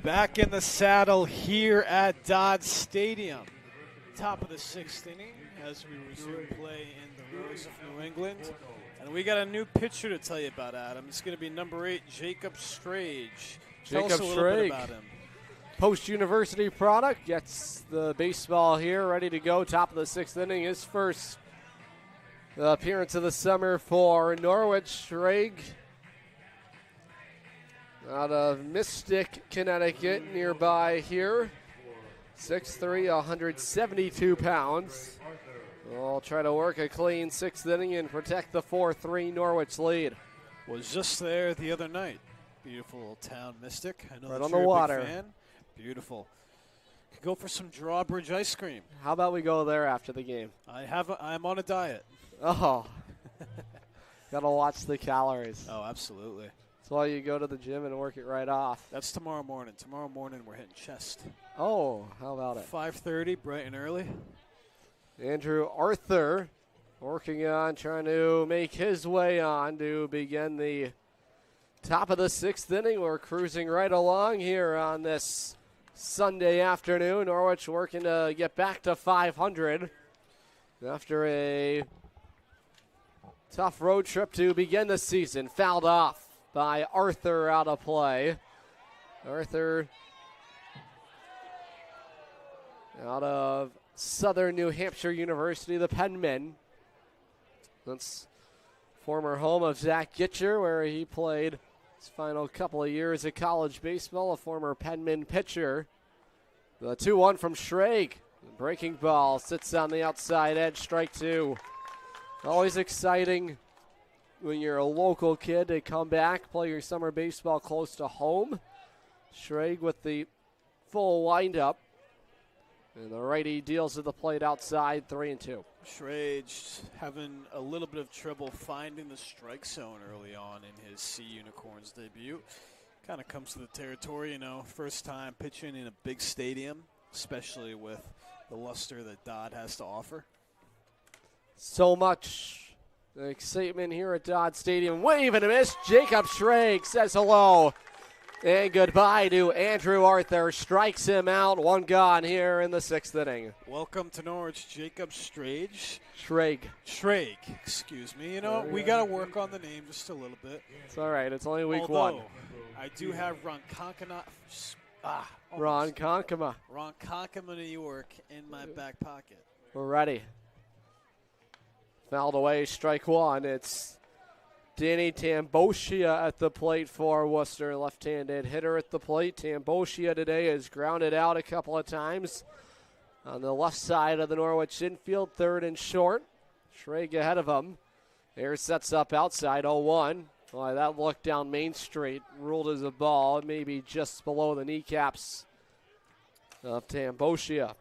Back in the saddle here at Dodd Stadium. Top of the 6th inning as we resume play in the Rose of New England. And we got a new pitcher to tell you about, Adam. It's going to be number 8, Jacob Strage. Tell us a little bit about him. Post-university product, gets the baseball here ready to go. Top of the 6th inning, his first appearance of the summer for Norwich. Strage out of Mystic, Connecticut, nearby here. 6'3", 172 pounds. We'll try to work a clean 6th inning and protect the 4-3 Norwich lead. Was just there the other night. Beautiful little town, Mystic. I know right that on you're the a water. big fan. Beautiful. Could go for some Drawbridge ice cream. How about we go there after the game? I'm on a diet. Oh. Gotta watch the calories. Oh, absolutely. That's why you go to the gym and work it right off. That's tomorrow morning. Tomorrow morning we're hitting chest. Oh, how about it? 5:30, bright and early. Andrew Arthur working on trying to make his way on to begin the top of the 6th inning. We're cruising right along here on this Sunday afternoon. Norwich working to get back to 500 after a tough road trip to begin the season. Fouled off by Arthur, out of play. Arthur out of Southern New Hampshire University, the Penmen. That's former home of Zach Gitcher, where he played his final couple of years of college baseball, a former Penman pitcher. The 2-1 from Schrag. Breaking ball sits on the outside edge, strike 2. Always exciting when you're a local kid to come back, play your summer baseball close to home. Schrag with the full windup. And the righty deals to the plate outside, 3-2. Schrage having a little bit of trouble finding the strike zone early on in his Sea Unicorns debut. Kind of comes to the territory, first time pitching in a big stadium, especially with the luster that Dodd has to offer. So much excitement here at Dodd Stadium. Wave and a miss. Jacob Schrag says hello and goodbye to Andrew Arthur. Strikes him out. 1 gone here in the 6th inning. Welcome to Norwich, Jacob Strage. Schrag, excuse me. We got to work on the name just a little bit. It's all right. It's only week 1. Although, I do have Ronkonkoma, New York in my back pocket. We're ready. Fouled away, strike 1. It's Danny Tamboshia at the plate for Worcester. Left-handed hitter at the plate. Tamboshia today has grounded out a couple of times on the left side of the Norwich infield, 3rd and short. Schrag ahead of him. Air sets up outside, 0-1. Boy, that look down Main Street ruled as a ball, maybe just below the kneecaps of Tamboshia.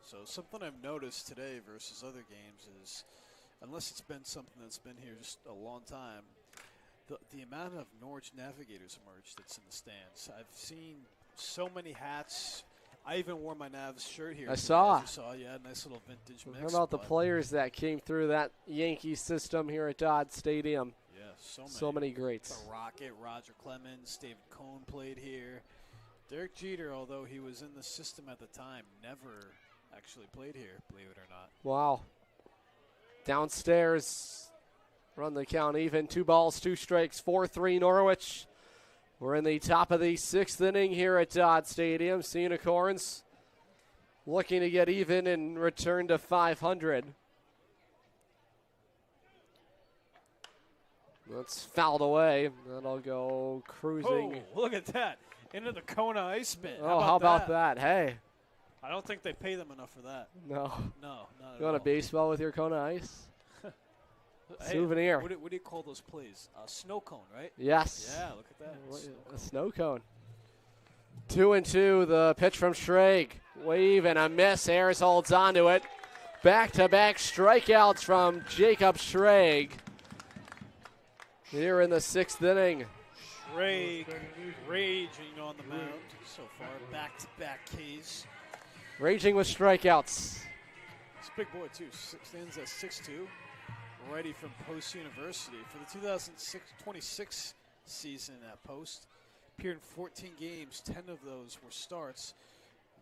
So something I've noticed today versus other games is, unless it's been something that's been here just a long time, the amount of Norwich Navigators merch that's in the stands. I've seen so many hats I even wore my Navs shirt here. I saw. You saw, yeah, nice little vintage mix. How about the players that came through that Yankee system here at Dodd Stadium? Yeah, so many greats. The Rocket, Roger Clemens, David Cohn played here. Derek Jeter, although he was in the system at the time, never actually played here, believe it or not. Wow. Downstairs, run the count even. 2 balls, 2 strikes, 4-3 Norwich. We're in the top of the 6th inning here at Dodd Stadium. Sea Unicorns looking to get even and return to 500. That's fouled away. That'll go cruising. Oh, look at that. Into the Kona ice bin. Oh, how about that? Hey. I don't think they pay them enough for that. No. No, not at You want a all. baseball with your Kona ice? Hey, Souvenir. What do you call those plays? Snow cone, right? Yes. Yeah, look at that. A snow cone. 2-2, the pitch from Schrag. Wave and a miss. Ayers holds on to it. Back-to-back strikeouts from Jacob Schrag here in the 6th inning. Schrag raging on the mound so far. Back-to-back Ks. Raging with strikeouts. It's a big boy, too. Stands at 6'2". Righty from Post University. For the 2026 season at Post, appeared in 14 games. 10 of those were starts.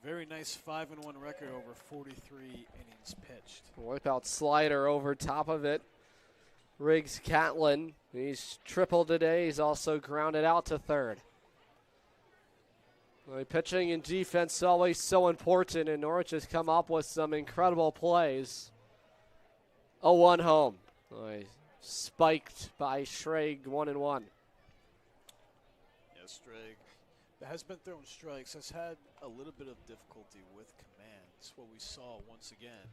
Very nice 5-1 record over 43 innings pitched. Wipeout slider over top of it. Riggs Catlin. He's tripled today. He's also grounded out to third. Well, pitching and defense always so important, and Norwich has come up with some incredible plays. 0-1 home. Spiked by Schrag, 1-1. Yes, Schrag that has been throwing strikes, has had a little bit of difficulty with command. That's what we saw once again.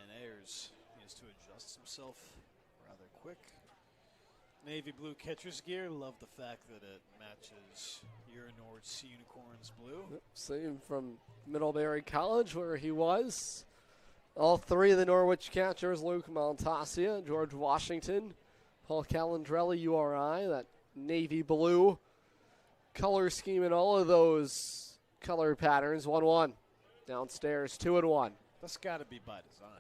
And Ayers needs to adjust himself rather quick. Navy blue catcher's gear. Love the fact that it matches your Norwich Sea Unicorns blue. Same from Middlebury College where he was. All 3 of the Norwich catchers, Luke Montasia, George Washington, Paul Calandrelli, URI, that navy blue color scheme in all of those color patterns. 1-1. Downstairs, 2-1. That's got to be by design.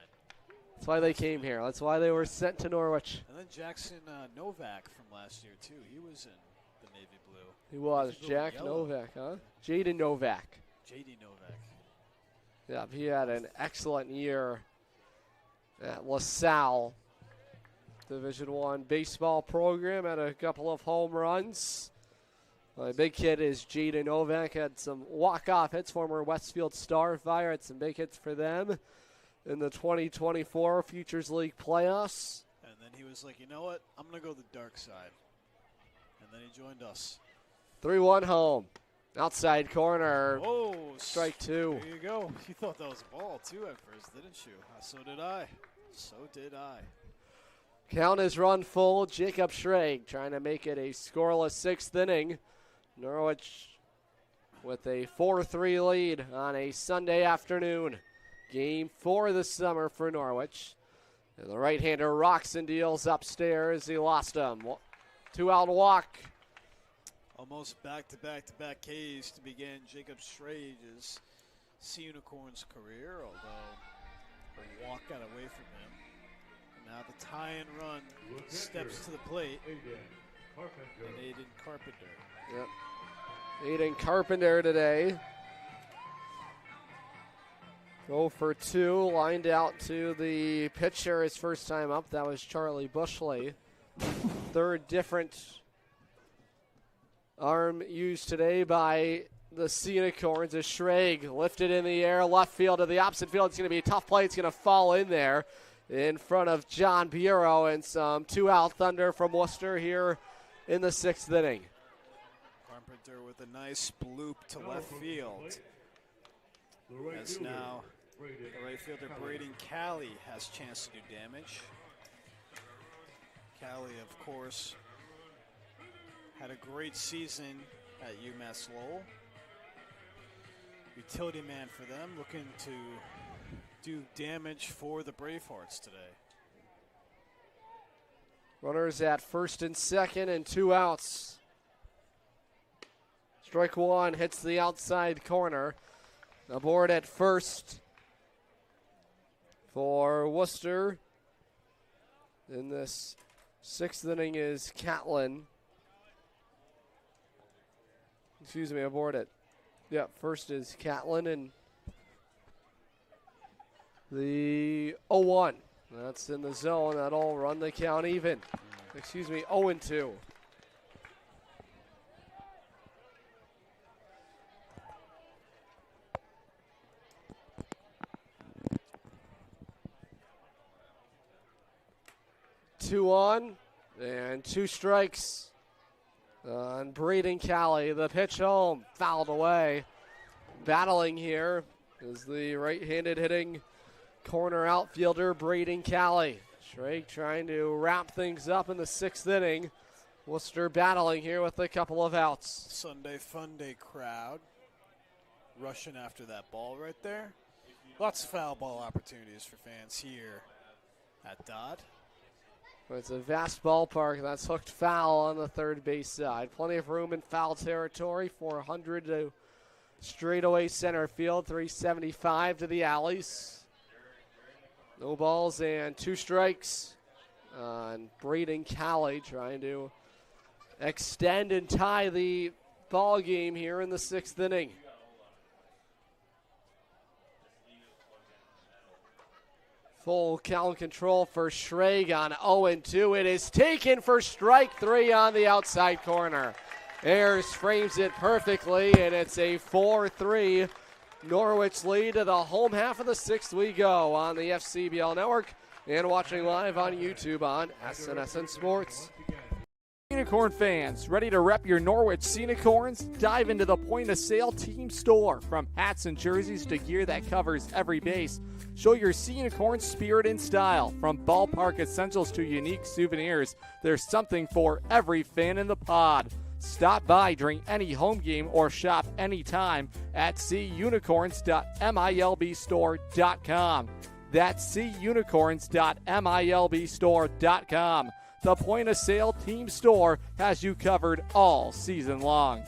That's why they came here. That's why they were sent to Norwich. And then Jackson Novak from last year, too. He was in the navy blue. He was. Navy blue Jack and yellow. Novak, huh? Jaden Novak. J.D. Novak. Yeah, he had an excellent year at LaSalle Division I baseball program. Had a couple of home runs. My big kid is Jaden Novak. Had some walk-off hits. Former Westfield Starfire had some big hits for them in the 2024 Futures League playoffs. And then he was like, you know what? I'm going to go the dark side. And then he joined us. 3-1 home. Outside corner. Oh, strike 2. There you go. You thought that was a ball, too, at first, didn't you? So did I. So did I. Count is run full. Jacob Schrag trying to make it a scoreless 6th inning. Norwich with a 4-3 lead on a Sunday afternoon. Game 4 of the summer for Norwich. And the right-hander rocks and deals upstairs. He lost him. 2-out walk. Almost back-to-back-to-back Ks to begin Jacob Schrag's Sea Unicorns career, although a walk got away from him. And now the tie-and run steps to the plate. And Aiden Carpenter. Yep. Aiden Carpenter today. 0 for 2, lined out to the pitcher his first time up. That was Charlie Bushley. Third different arm used today by the Sea Unicorns as Schrag lifted in the air, left field to the opposite field. It's going to be a tough play. It's going to fall in there in front of John Bureau, and some 2-out thunder from Worcester here in the 6th inning. Carpenter with a nice bloop to left field. As now the right fielder Braden Calley has a chance to do damage. Calley, of course, had a great season at UMass Lowell. Utility man for them, looking to do damage for the Bravehearts today. Runners at first and second and 2 outs. Strike 1 hits the outside corner. Aboard at first for Worcester in this 6th inning is Catlin. Excuse me, aboard it. Yeah, first is Catlin, and the 0-1. That's in the zone. That'll run the count even. Excuse me, 0-2. Two on and 2 strikes on Braden Cali. The pitch home, fouled away. Battling here is the right-handed hitting corner outfielder Braden Cali. Shrake trying to wrap things up in the 6th inning. Worcester battling here with a couple of outs. Sunday Funday crowd rushing after that ball right there. Lots of foul ball opportunities for fans here at Dodd. It's a vast ballpark. That's hooked foul on the third base side. Plenty of room in foul territory. 400 to straightaway center field. 375 to the alleys. No balls and 2 strikes on Braden Cali, trying to extend and tie the ball game here in the 6th inning. Full count control for Schrag on 0-2. It is taken for strike 3 on the outside corner. Ayers frames it perfectly, and it's a 4-3 Norwich lead to the home half of the 6th we go on the FCBL network and watching live on YouTube on SNSN Sports. Unicorn fans, ready to rep your Norwich Sea Unicorns? Dive into the point-of-sale team store. From hats and jerseys to gear that covers every base, show your Sea Unicorn spirit and style. From ballpark essentials to unique souvenirs, there's something for every fan in the pod. Stop by during any home game or shop anytime at seaunicorns.milbstore.com. That's seaunicorns.milbstore.com. The point-of-sale team store has you covered all season long.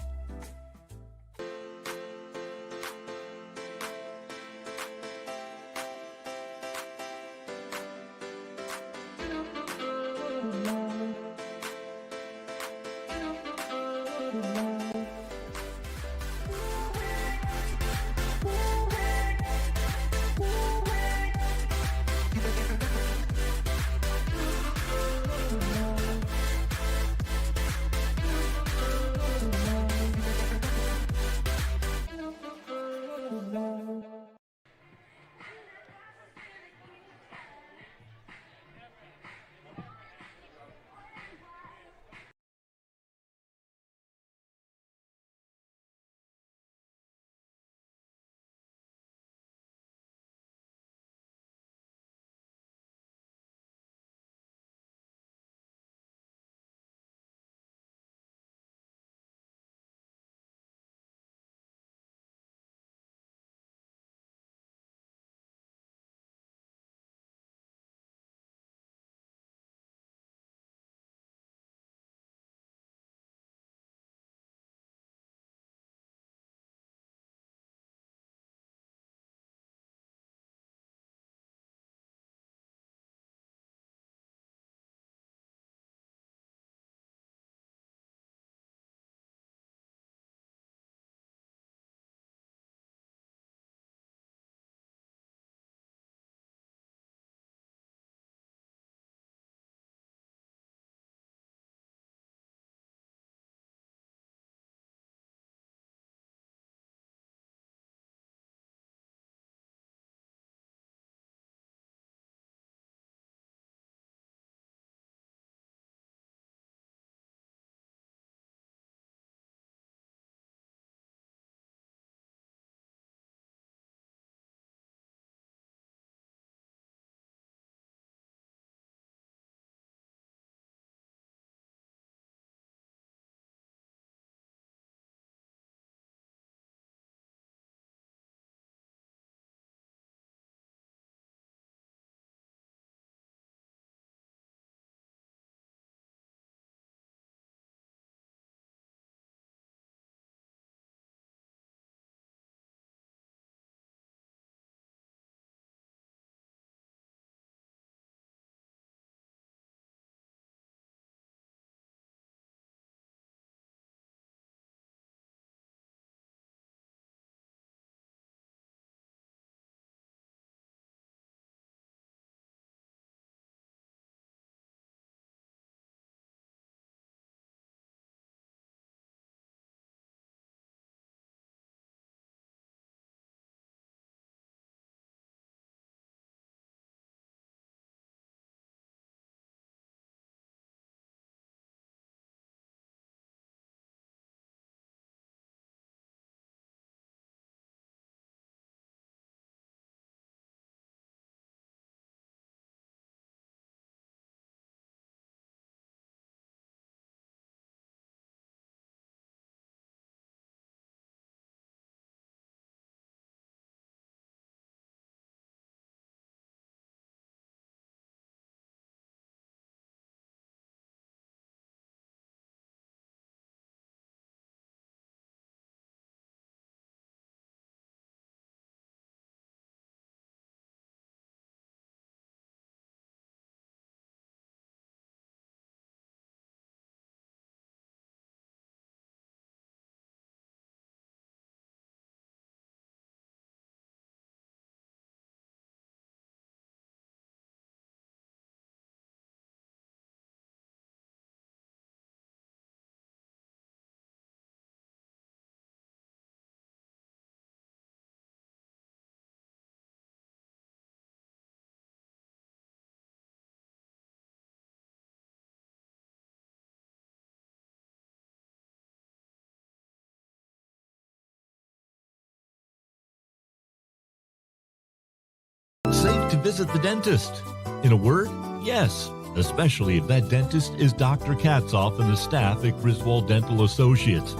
visit the dentist? In a word, yes, especially if that dentist is Dr. Katzoff and the staff at Griswold Dental Associates.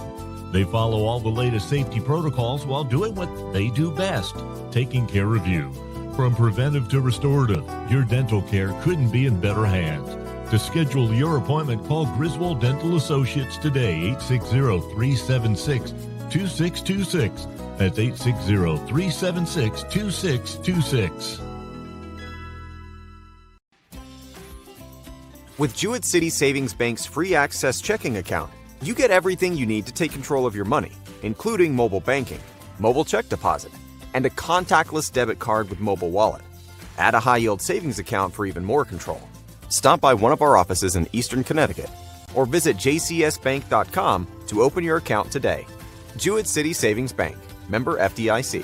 They follow all the latest safety protocols while doing what they do best, taking care of you. From preventive to restorative, your dental care couldn't be in better hands. To schedule your appointment, call Griswold Dental Associates today, 860-376-2626. That's 860-376-2626. With Jewett City Savings Bank's free access checking account, you get everything you need to take control of your money, including mobile banking, mobile check deposit, and a contactless debit card with mobile wallet. Add a high-yield savings account for even more control. Stop by one of our offices in Eastern Connecticut or visit jcsbank.com to open your account today. Jewett City Savings Bank, member FDIC.